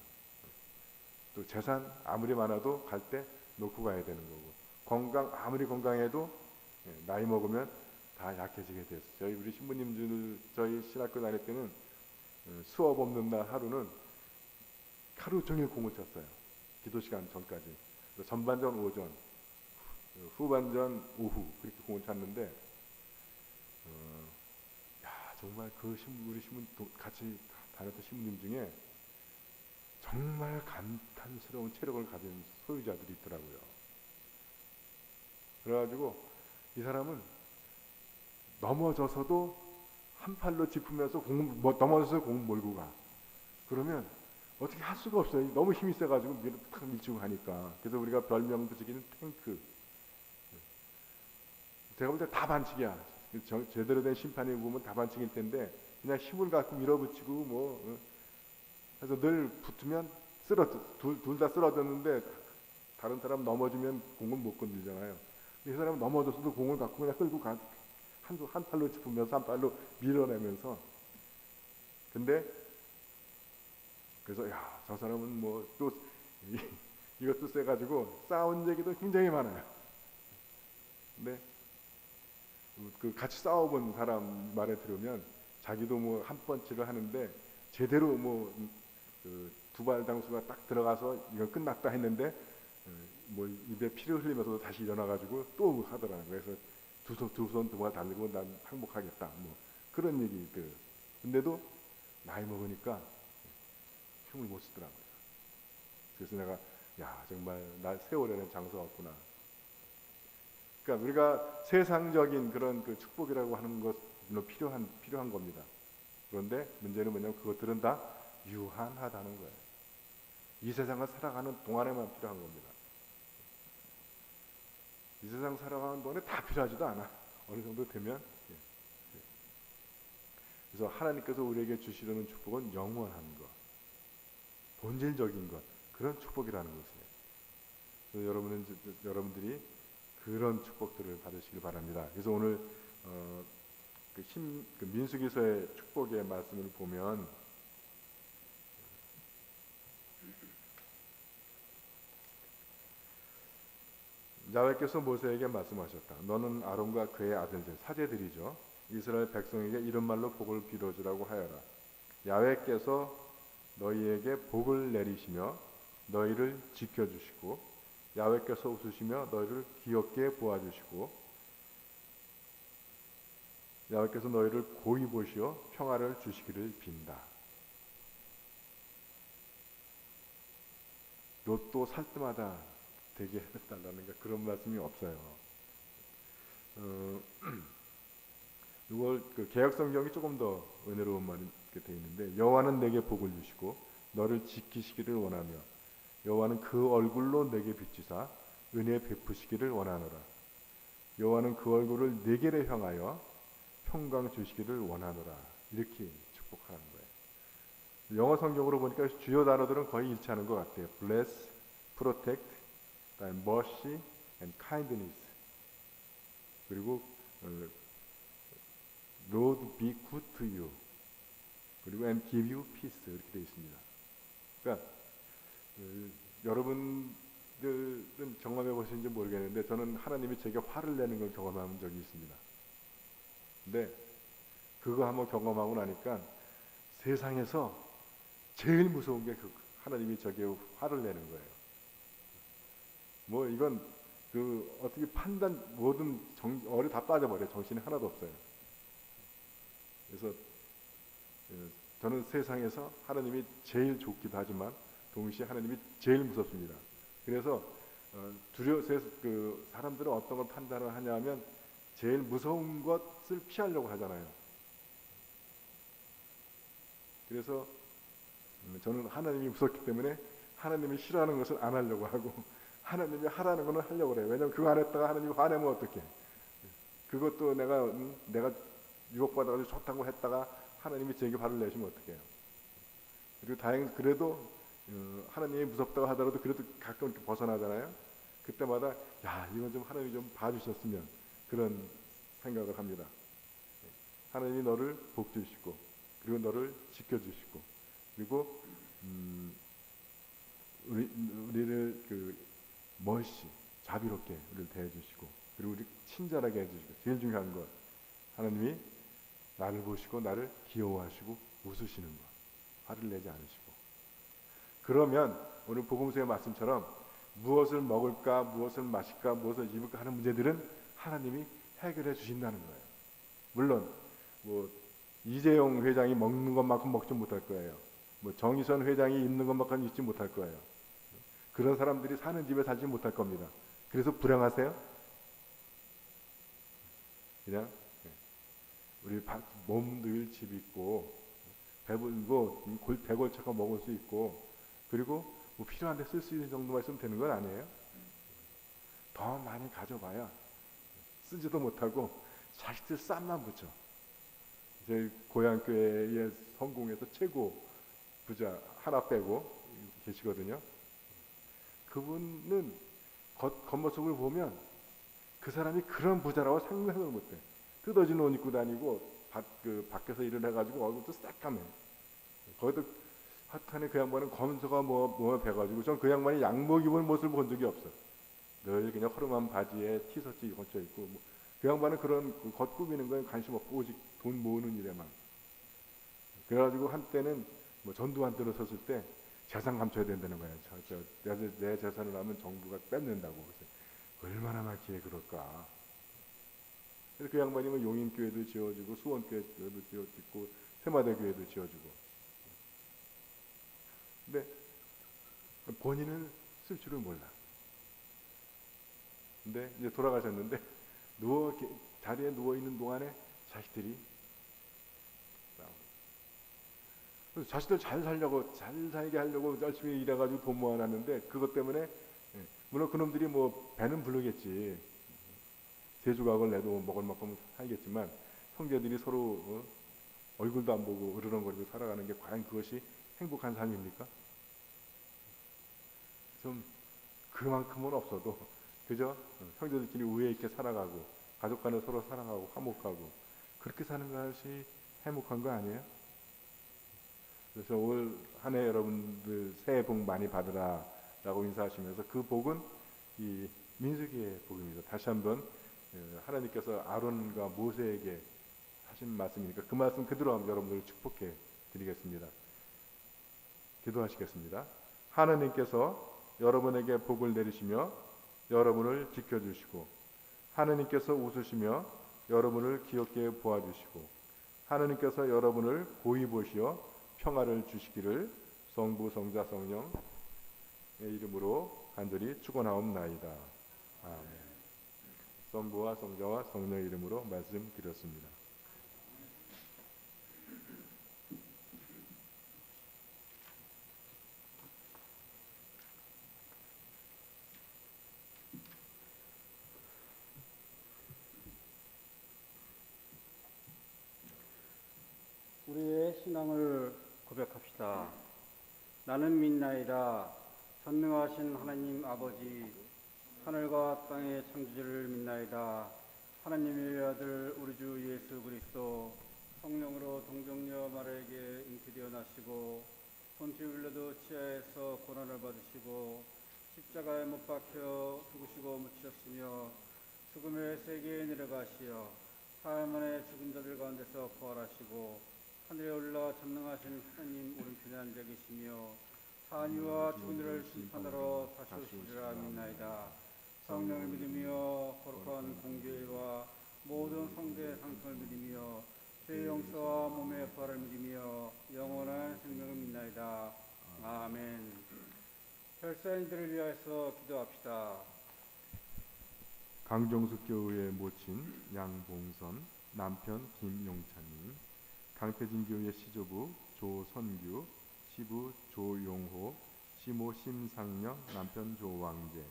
또 재산 아무리 많아도 갈 때 놓고 가야 되는 거고, 건강 아무리 건강해도 나이 먹으면 다 약해지게 됐어요. 우리 신부님들 저희 신학교 다닐 때는 수업 없는 날 하루는 하루 종일 공을 쳤어요. 기도 시간 전까지. 전반전 오전, 후반전 오후 그렇게 공을 쳤는데, 정말 그 우리 신부 같이 다녔던 신부님 중에 정말 감탄스러운 체력을 가진 소유자들이 있더라고요. 그래가지고 이 사람은 넘어져서도 한 팔로 짚으면서 넘어져서 공 몰고 가. 그러면 어떻게 할 수가 없어요. 너무 힘이 세가지고 탁 밀치고 가니까. 그래서 우리가 별명 붙이기는 탱크. 제가 볼 때 다 반칙이야. 제대로 된 심판이 보면 다 반칙일 텐데 그냥 힘을 갖고 밀어붙이고 뭐 그래서 늘 붙으면 둘 다 쓰러졌는데 다른 사람 넘어지면 공을 못 건들잖아요. 이 사람은 넘어졌어도 공을 갖고 그냥 끌고 가. 한 팔로 짚으면서 한 팔로 밀어내면서. 근데 그래서 저 사람은 뭐 또 이것도 세가지고 싸운 얘기도 굉장히 많아요. 근데 그 같이 싸워본 사람 말에 들으면 자기도 뭐 한 펀치를 하는데 제대로 뭐 그 두발 장수가 딱 들어가서 이건 끝났다 했는데 뭐 입에 피를 흘리면서도 다시 일어나가지고 또 하더라고요. 그래서 두 손 두 발 달리고 난 항복하겠다 뭐 그런 얘기들. 근데도 나이 먹으니까 힘을 못 쓰더라고요. 그래서 내가 정말 나 세월에는 장사가 없구나. 그러니까 우리가 세상적인 그런 그 축복이라고 하는 것 물론 필요한 겁니다. 그런데 문제는 뭐냐면 그것들은 다 유한하다는 거예요. 이 세상을 살아가는 동안에만 필요한 겁니다. 이 세상 살아가는 동안에 다 필요하지도 않아. 어느 정도 되면. 그래서 하나님께서 우리에게 주시려는 축복은 영원한 것, 본질적인 것, 그런 축복이라는 것이에요. 그래서 여러분들이 그런 축복들을 받으시길 바랍니다. 그래서 오늘 그 민수기서의 축복의 말씀을 보면 야훼께서 모세에게 말씀하셨다. 너는 아론과 그의 아들들, 사제들이죠. 이스라엘 백성에게 이런 말로 복을 빌어주라고 하여라. 야훼께서 너희에게 복을 내리시며 너희를 지켜주시고 야훼께서 웃으시며 너희를 귀엽게 보아주시고 야훼께서 너희를 고이 보시어 평화를 주시기를 빈다. 로또 살 때마다 되게 해달라는 그런 말씀이 없어요. 이걸 그 개역 성경이 조금 더 은혜로운 말이 되어 있는데 여호와는 내게 복을 주시고 너를 지키시기를 원하며 여호와는 그 얼굴로 내게 비추사 은혜 베푸시기를 원하노라. 여호와는 그 얼굴을 내게로 향하여 평강 주시기를 원하노라. 이렇게 축복하는 거예요. 영어 성경으로 보니까 주요 단어들은 거의 일치하는 것 같아요. bless, protect, mercy and kindness. 그리고 Lord be good to you. 그리고 and give you peace 이렇게 되어 있습니다. 그러니까 여러분들은 경험해 보시는지 모르겠는데 저는 하나님이 제게 화를 내는 걸 경험한 적이 있습니다. 근데 그거 한번 경험하고 나니까 세상에서 제일 무서운 게 하나님이 저게 화를 내는 거예요. 뭐 이건 그 어떻게 판단 모든 어리 다 빠져버려. 정신이 하나도 없어요. 그래서 저는 세상에서 하나님이 제일 좋기도 하지만 동시에 하나님이 제일 무섭습니다. 그래서 사람들은 어떤 걸 판단을 하냐면 제일 무서운 것을 피하려고 하잖아요. 그래서 저는 하나님이 무섭기 때문에 하나님이 싫어하는 것을 안 하려고 하고 하나님이 하라는 거는 하려고 그래요. 왜냐면 그거 안 했다가 하나님이 화내면 어떡해. 그것도 내가 유혹받아가지고 좋다고 했다가 하나님이 저에게 화를 내시면 어떡해요. 그리고 그래도 하나님이 무섭다고 하더라도 그래도 가끔 이렇게 벗어나잖아요. 그때마다 야 이건 좀 하나님이 좀 봐주셨으면 그런 생각을 합니다. 하나님이 너를 복 주시고 그리고 너를 지켜주시고 그리고 우리를 멋있이 자비롭게 우리를 대해주시고 그리고 우리 친절하게 해주시고 제일 중요한 것 하나님이 나를 보시고 나를 귀여워하시고 웃으시는 것 화를 내지 않으시고 그러면 오늘 복음서의 말씀처럼 무엇을 먹을까 무엇을 마실까 무엇을 입을까 하는 문제들은 하나님이 해결해 주신다는 거예요. 물론 뭐 이재용 회장이 먹는 것만큼 먹지 못할 거예요. 뭐 정의선 회장이 입는 것만큼 입지 못할 거예요. 그런 사람들이 사는 집에 살지 못할 겁니다. 그래서 불행하세요? 그냥 우리 몸 늘 집 있고 배불고 배골차고 먹을 수 있고 그리고 뭐 필요한데 쓸 수 있는 정도만 있으면 되는 건 아니에요. 더 많이 가져봐야 쓰지도 못하고 자식들 쌈만 붙여. 제 고향 교회의 성공에서 최고 부자 하나 빼고 계시거든요. 그분은 겉모습을 보면 그 사람이 그런 부자라고 상상을 못해. 뜯어진 옷 입고 다니고 밖에서 일을 해가지고 얼굴도 새까매. 거기도 하여튼에 그 양반은 검소가 뭐 배가지고 전 그 양반이 양복 입은 모습을 본 적이 없어. 늘 그냥 허름한 바지에 티셔츠 걸쳐 있고 그 양반은 그런 겉 꾸미는 거에 관심 없고 오직 돈 모으는 일에만. 그래가지고 한때는 뭐 전두환 들어섰을 때 재산 감춰야 된다는 거예요. 내 재산을 하면 정부가 뺏는다고. 그래서 얼마나 많기에 그럴까. 그래서 그 양반이면 용인교회도 지어주고 수원교회도 지어주고 세마대교회도 지어주고. 근데 본인은 쓸 줄을 몰라. 근데 이제 돌아가셨는데 자리에 누워 있는 동안에 자식들이 그래서 자식들 잘 살게 하려고 열심히 일해가지고 돈 모아놨는데 그것 때문에 물론 그놈들이 뭐 배는 부르겠지. 세조각을 내도 먹을 만큼 살겠지만 형제들이 서로 얼굴도 안 보고 으르렁거리고 살아가는 게 과연 그것이 행복한 삶입니까? 좀 그만큼은 없어도 그저 형제들끼리 우애 있게 살아가고 가족 간에 서로 사랑하고 화목하고 그렇게 사는 것이 행복한 거 아니에요? 그래서 올 한 해 여러분들 새해 복 많이 받으라 라고 인사하시면서 그 복은 이 민수기의 복입니다. 다시 한번 하나님께서 아론과 모세에게 하신 말씀이니까 그 말씀 그대로 여러분들을 축복해 드리겠습니다. 기도하시겠습니다. 하나님께서 여러분에게 복을 내리시며 여러분을 지켜주시고 하나님께서 웃으시며 여러분을 귀엽게 보아주시고 하나님께서 여러분을 고이 보시어 평화를 주시기를 성부 성자 성령의 이름으로 간절히 축원하옵나이다. 아멘. 성부와 성자와 성령의 이름으로 말씀드렸습니다. 우리의 신앙을 고백합시다. 나는 믿나이다. 전능하신 하나님 아버지, 하늘과 땅의 창조주를 믿나이다. 하나님의 아들 우리 주 예수 그리스도 성령으로 동정녀 마리아에게 잉태되어 나시고 본tiu 빌라도 치하에서 고난을 받으시고 십자가에 못 박혀 죽으시고 묻히셨으며 죽음의 세계에 내려가시어 사흘 만에 죽은 자들 가운데서 부활하시고 하늘에 올라 전능하신 하나님 오른편에 앉아 계시며 산이와 죽은 이를 심판하러 다시 오시리라 믿나이다. 성령을 믿으며 거룩한 공교회와 모든 성도의 상통을 믿으며 죄의 용서와 몸의 부활을 믿으며 영원한 생명을 믿나이다. 아멘. 결사인들을 위하여서 기도합시다. 강정숙 교우의 모친 양봉선, 남편 김용찬님, 강태진 교우의 시조부 조선규, 시부 조용호, 시모 심상영, 남편 조왕재,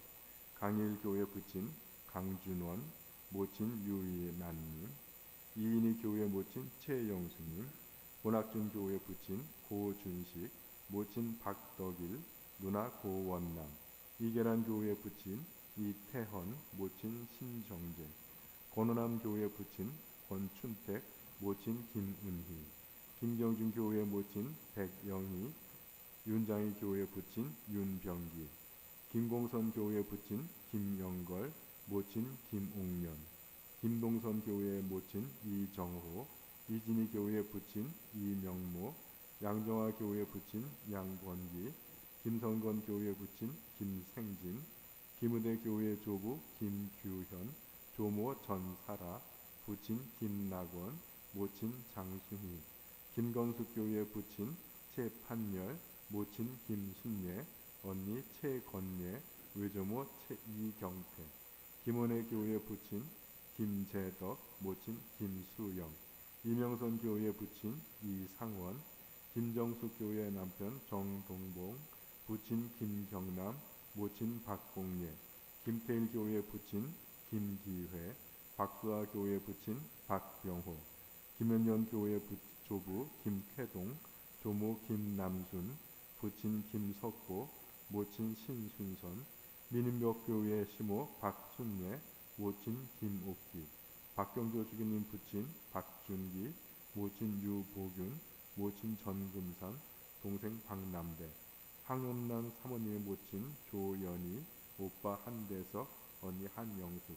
강일교회 부친 강준원, 모친 유이난님, 이인희 교회 모친 최영수님, 본학준 교회 부친 고준식, 모친 박덕일, 누나 고원남, 이계란 교회 부친 이태헌, 모친 신정재, 권호남 교회 부친 권춘택, 모친 김은희, 김경준 교회 모친 백영희, 윤장희 교회 부친 윤병기, 김공선 교회 부친 김영걸, 모친 김옥년, 김동선 교회 모친 이정호, 이진희 교회 부친 이명모, 양정화 교회 부친 양권기, 김성건 교회 부친 김생진, 김의대 교회 조부 김규현, 조모 전사라, 부친 김낙원, 모친 장순희, 김건숙 교회 부친 최판열, 모친 김순례, 언니 최건예, 외조모 이경태, 김원혜 교회 부친 김재덕, 모친 김수영, 이명선 교회 부친 이상원, 김정숙 교회 남편 정동봉, 부친 김경남, 모친 박공예, 김태일 교회 부친 김기회, 박수아 교회 부친 박병호, 김현년 교회 조부 김쾌동, 조모 김남순, 부친 김석고, 모친 신순선, 민인벽 교회 시모 박순례, 모친 김옥기, 박경조 주기님 부친 박준기, 모친 유보균, 모친 전금상, 동생 박남배, 황혼란 사모님의 모친 조연희, 오빠 한대석, 언니 한영숙,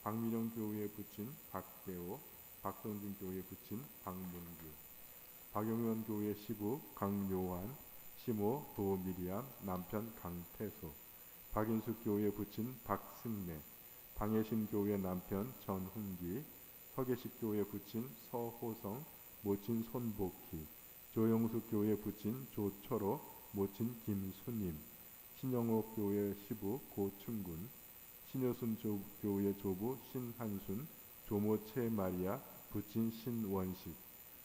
박미령 교회 부친 박대호, 박성준 교회 부친 박문규, 박영현 교회 시부 강요한, 시모 도미리암, 남편 강태소, 박인숙 교회 부친 박승래, 방해신 교회 남편 전훈기, 서계식 교회 부친 서호성, 모친 손복희, 조영숙 교회 부친 조철호, 모친 김수님, 신영옥 교회 시부 고충군, 신여순 교회 조부 신한순, 조모 최마리아, 부친 신원식,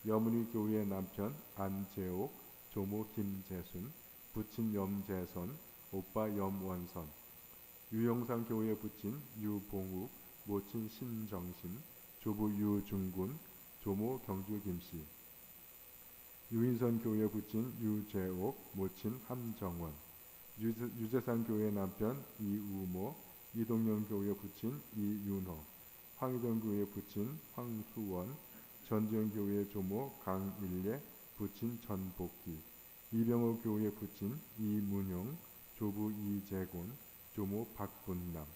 여문희 교회 남편 안재옥, 조모 김재순, 부친 염재선, 오빠 염원선, 유영상 교회 부친 유봉욱, 모친 신정심, 조부 유중군, 조모 경주 김씨, 유인선 교회 부친 유재옥, 모친 함정원, 유재산 교회 남편 이우모, 이동영 교회 부친 이윤호, 황희정 교회 부친 황수원, 전지현 교회 조모 강일례, 부친 전복기, 이병호 교회 부친 이문용, 조부 이재곤, 조모 박분남,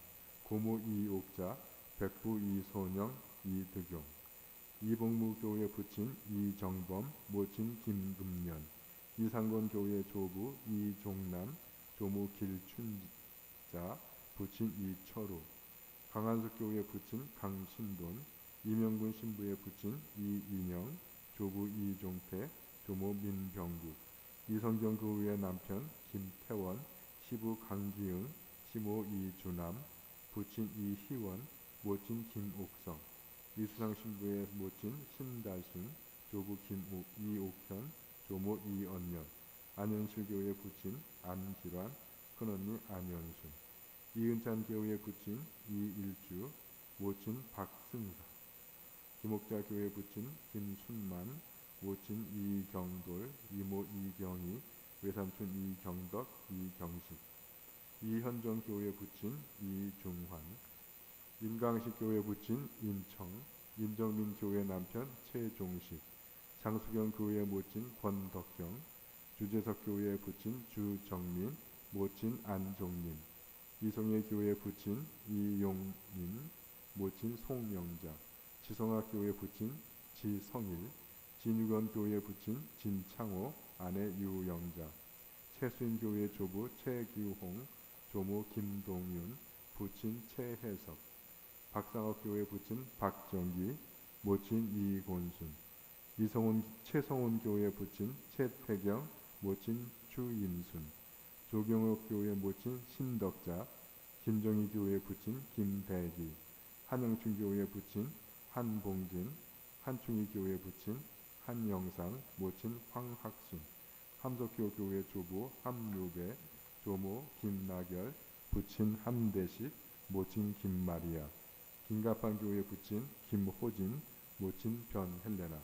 고모 이옥자, 백부 이소영, 이득용, 이복무 교회 부친 이정범, 모친 김금년, 이상건 교회 조부 이종남, 조모 길춘자, 부친 이철우, 강한숙 교회 부친 강신돈, 이명군 신부의 부친 이인영, 조부 이종태, 조모 민병국, 이성경 교회 남편 김태원, 시부 강기응, 시모 이주남, 부친 이희원, 모친 김옥성, 이수상 신부의 모친 신달순, 조부 이옥현, 조모 이언년, 안현실 교회 부친 안기란, 큰언니 안현순, 이은찬 교회 부친 이일주, 모친 박승사, 김옥자 교회 부친 김순만, 모친 이경돌, 이모 이경희, 외삼촌 이경덕, 이경식, 이현정 교회 부친 이중환, 임강식 교회 부친 임청, 임정민 교회 남편 최종식, 장수경 교회 모친 권덕경, 주재석 교회 부친 주정민, 모친 안종민, 이송혜 교회 부친 이용민, 모친 송영자, 지성학 교회 부친 지성일, 진유건 교회 부친 진창호, 아내 유영자, 최수인 교회 조부 최규홍, 조모 김동윤, 부친 최혜석, 박상옥 교회 부친 박정기, 모친 이곤순, 최성훈 교회 부친 최태경, 모친 추인순, 조경옥 교회 모친 신덕자, 김정희 교회 부친 김대기, 한영춘 교회 부친 한봉진, 한충희 교회 부친 한영상, 모친 황학순, 함석교 교회 조부 함유배, 조모 김나결, 부친 함대식, 모친 김마리아, 긴갑한 교회 부친 김호진, 모친 변헬레나.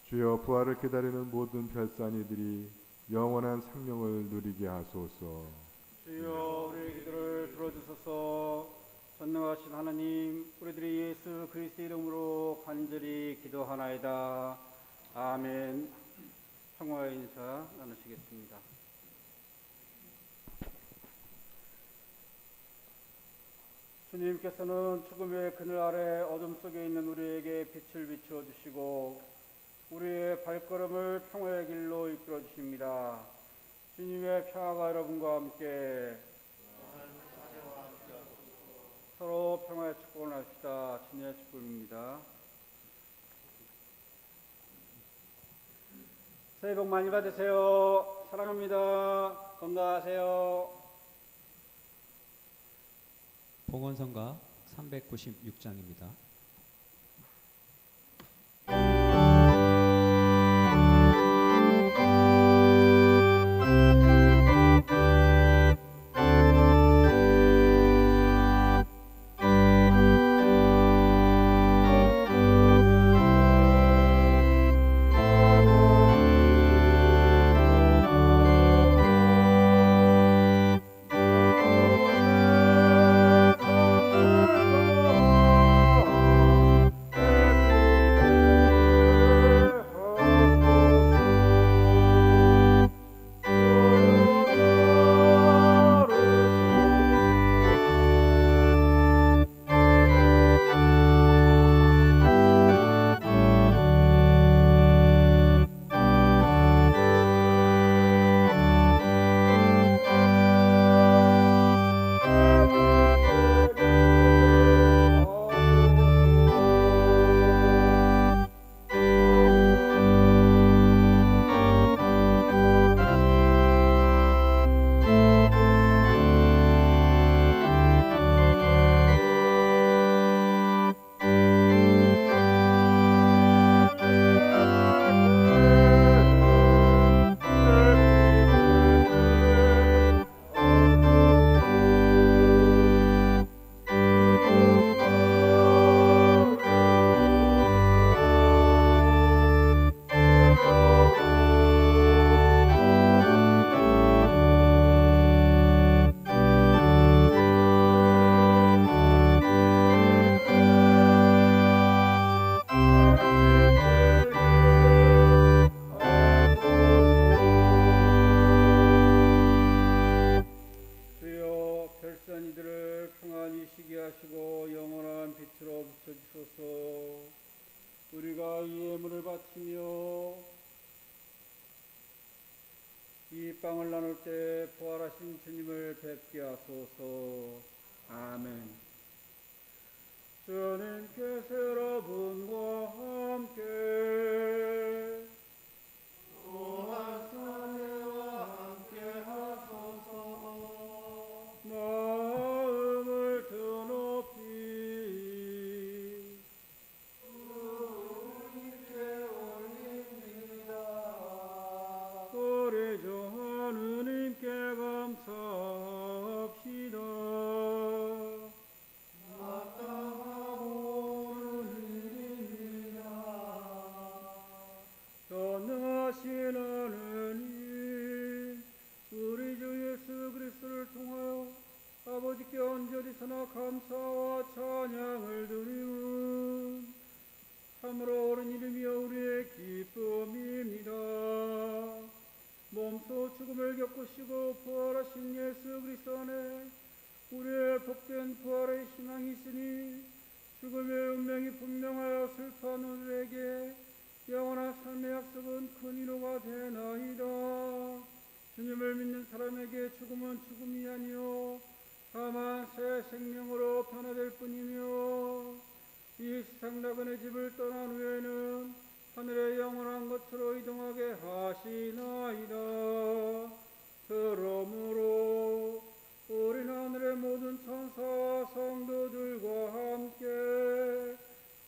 주여 부활을 기다리는 모든 별산이들이 영원한 생명을 누리게 하소서. 주여 우리의 기도를 들어주소서. 전능하신 하나님, 우리들이 예수 그리스도 이름으로 간절히 기도하나이다. 아멘. 평화의 인사 나누시겠습니다. 주님께서는 죽음의 그늘 아래 어둠 속에 있는 우리에게 빛을 비추어 주시고 우리의 발걸음을 평화의 길로 이끌어 주십니다. 주님의 평화가 여러분과 함께 서로 평화의 축복을 합시다. 주님의 축복입니다. 새해 복 많이 받으세요. 사랑합니다. 건강하세요. 봉헌성가 396장입니다. 별산이들을 평안히 쉬게 하시고 영원한 빛으로 비춰주소서. 우리가 이 예물을 바치며 이 빵을 나눌 때 부활하신 주님을 뵙게 하소서. 아멘. 주님께서 여러분과 함께 또한 사내와 함께 하소서. 마음을 드높이 주님께 올립니다. 우리 주 하느님께 감사합시다. 마땅하고 옳은 일입니다. 전능하신 하느님, 우리 주 예수 그리스도를 통하여 아버지께 언제어디서나 감사와 찬양을 드리는 참으로 옳은 이름이여 우리의 기쁨입니다. 몸소 죽음을 겪으시고 부활하신 예수 그리스도 안에 우리의 복된 부활의 희망이 있으니 죽음의 운명이 분명하여 슬퍼한 우리에게 영원한 삶의 약속은 큰 위로가 되나이다. 주님을 믿는 사람에게 죽음은 죽음이 아니요 다만 새 생명으로 변화될 뿐이며 이 세상 나그네 집을 떠난 후에는 하늘의 영원한 것으로 이동하게 하시나이다. 그러므로 우리는 하늘의 모든 천사와 성도들과 함께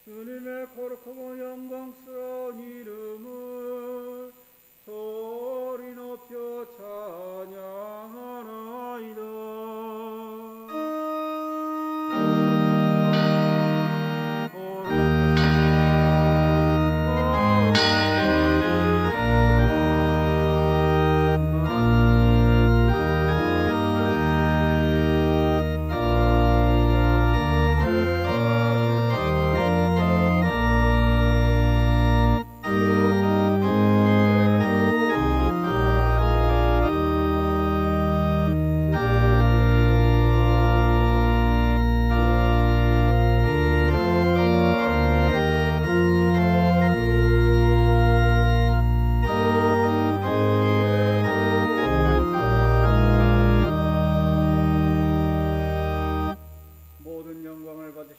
주님의 거룩하고 영광스러운 이름을 소리 높여 찬양하나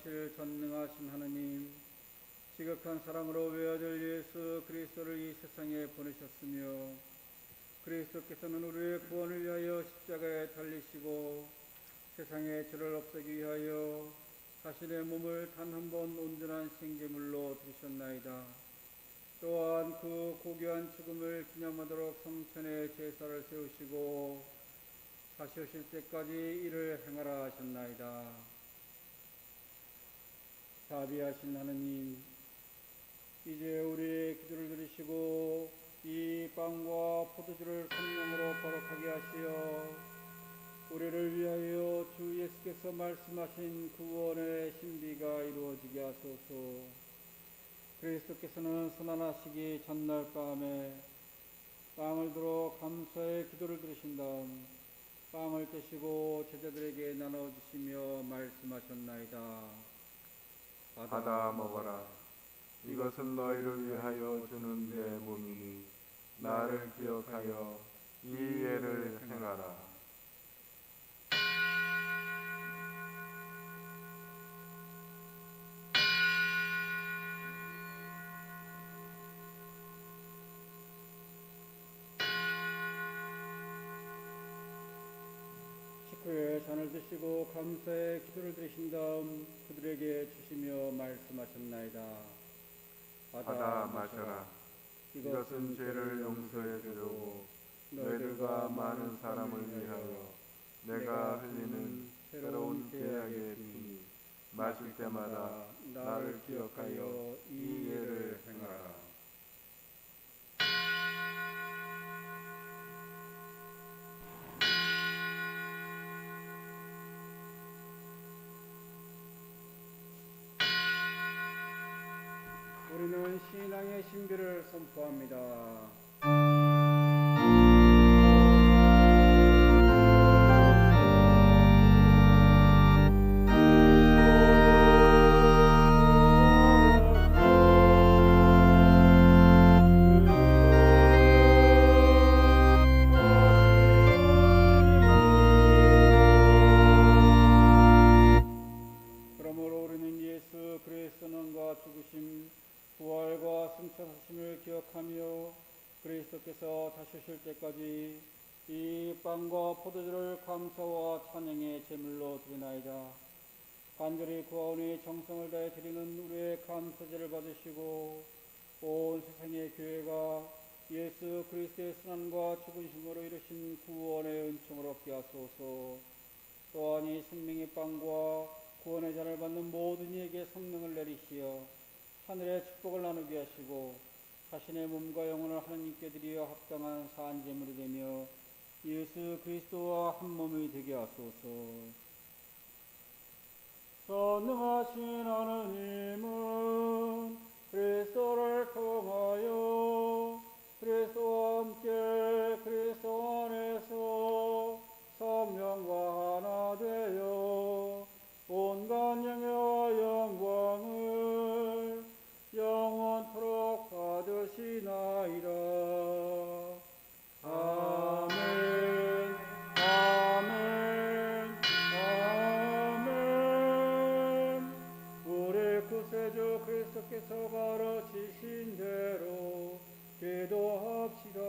구원하실 전능하신 하느님, 지극한 사랑으로 외아들 예수 그리스도를 이 세상에 보내셨으며 그리스도께서는 우리의 구원을 위하여 십자가에 달리시고 세상의 죄를 없애기 위하여 자신의 몸을 단 한 번 온전한 생제물로 드리셨나이다. 또한 그 고귀한 죽음을 기념하도록 성천에 제사를 세우시고 다시 오실 때까지 이를 행하라 하셨나이다. 자비하신 하느님, 이제 우리의 기도를 들으시고 이 빵과 포도주를 성령으로 거룩하게 하시어 우리를 위하여 주 예수께서 말씀하신 구원의 신비가 이루어지게 하소서. 그리스도께서는 순환하시기 전날 밤에 빵을 들어 감사의 기도를 들으신 다음 빵을 떼시고 제자들에게 나눠주시며 말씀하셨나이다. 받아 먹어라. 이것은 너희를 위하여 주는 내 몸이니 나를 기억하여 이 예를 행하라. 식후에 잔을 드시고 감사의 기도를 드리신 다음 그들에게 주시며 말씀하셨나이다. 받아 마셔라. 이것은 죄를 용서해 주려고 너희들과 많은 사람을 위하여 내가 흘리는 새로운 계약의 피니 마실 때마다 나를 기억하여 이 예를 행하라. 우리는 신앙의 신비를 선포합니다. 그러므로 우리는 예수 그리스도의 능과 죽으심 부활과 승천하심을 기억하며 그리스도께서 다시 오실 때까지 이 빵과 포도주를 감사와 찬양의 제물로 드리나이다. 간절히 구하오니 정성을 다해 드리는 우리의 감사제를 받으시고 온 세상의 교회가 예수 그리스도의 순환과 죽으심으로 이루신 구원의 은총을 얻게 하소서. 또한 이 생명의 빵과 구원의 잔을 받는 모든 이에게 성령을 내리시어 하늘의 축복을 나누게 하시고 자신의 몸과 영혼을 하나님께 드리어 합당한 산제물이 되며 예수 그리스도와 한 몸이 되게 하소서. 전능하신 하느님은 그리스도를 통하여 그리스도와 함께 그리스도 안에서 성령과 하나 되어 온갖 영예와 영광을 영원토록 받으시나이다. 아멘. 아멘. 아멘. 우리 구세주 그리스도께서 가르치신 대로 기도합시다.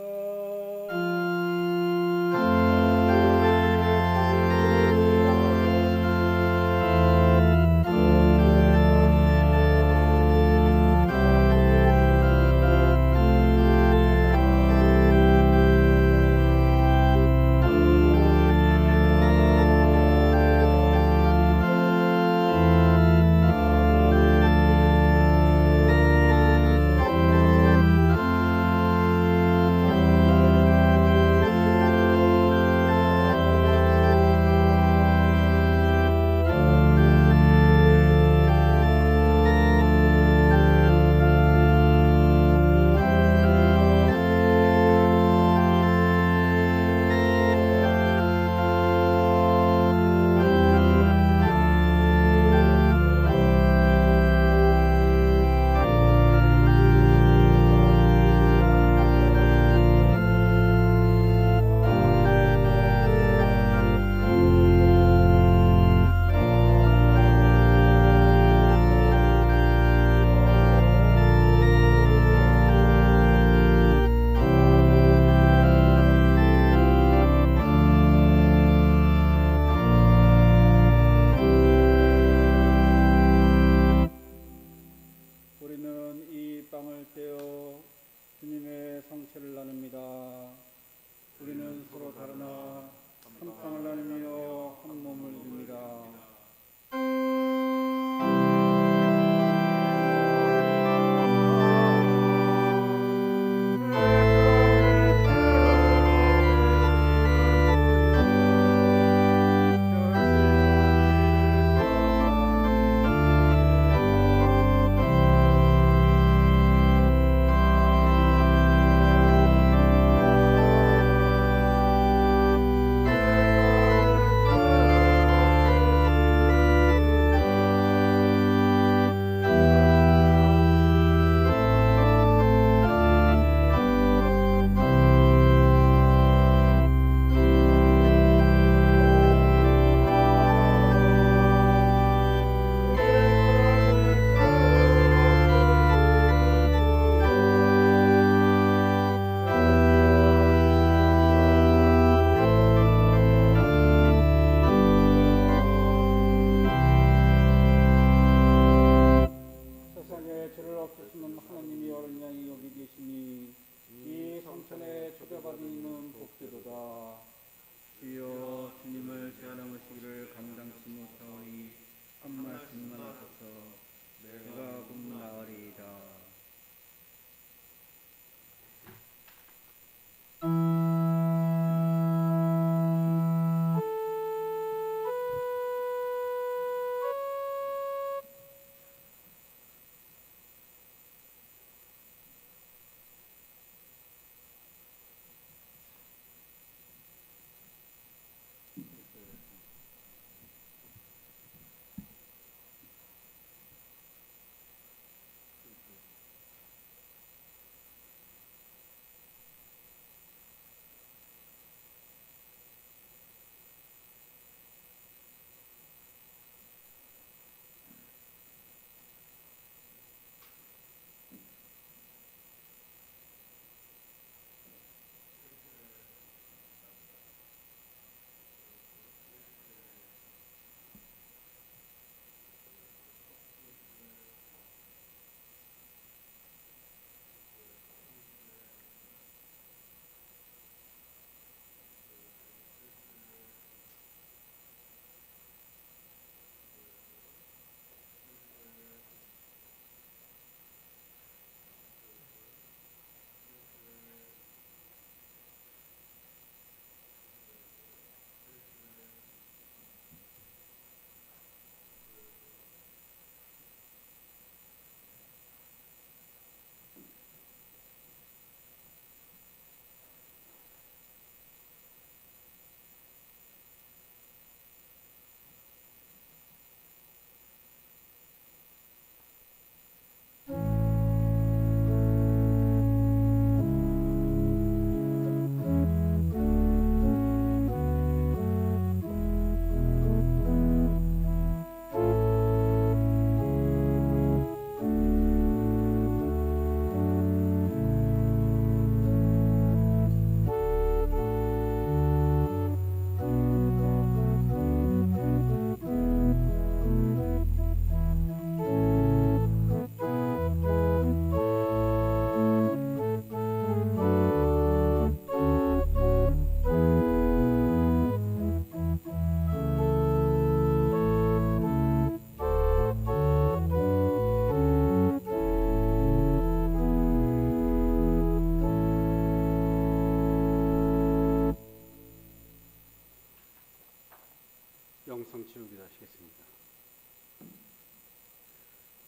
정성 치우기도 하시겠습니다.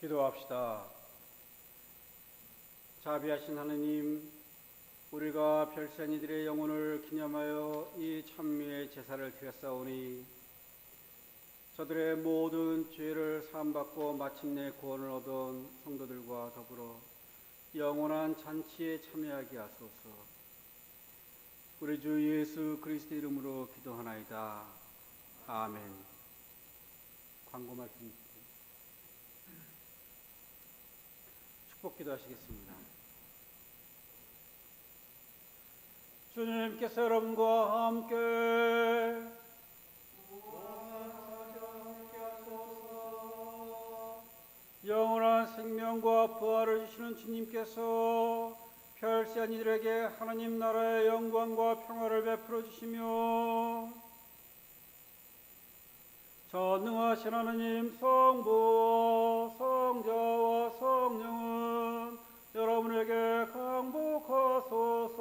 기도합시다. 자비하신 하느님, 우리가 별세한 이들의 영혼을 기념하여 이 찬미의 제사를 드렸사오니 저들의 모든 죄를 사함받고 마침내 구원을 얻은 성도들과 더불어 영원한 잔치에 참여하게 하소서. 우리 주 예수 그리스도 이름으로 기도하나이다. 아멘. 광고 말씀 축복기도 하시겠습니다. 주님께서 여러분과 함께 영원한 생명과 부활을 주시는 주님께서 별세한 이들에게 하나님 나라의 영광과 평화를 베풀어 주시며 전능하신 하나님 성부와 성자와 성령은 여러분에게 강복하소서.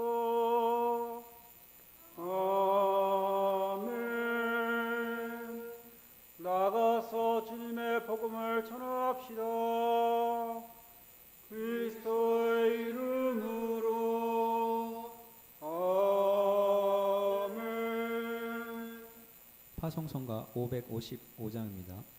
아멘. 나가서 주님의 복음을 전합시다. 그리스도의 이름으로. 아멘. 파송성가 555장입니다.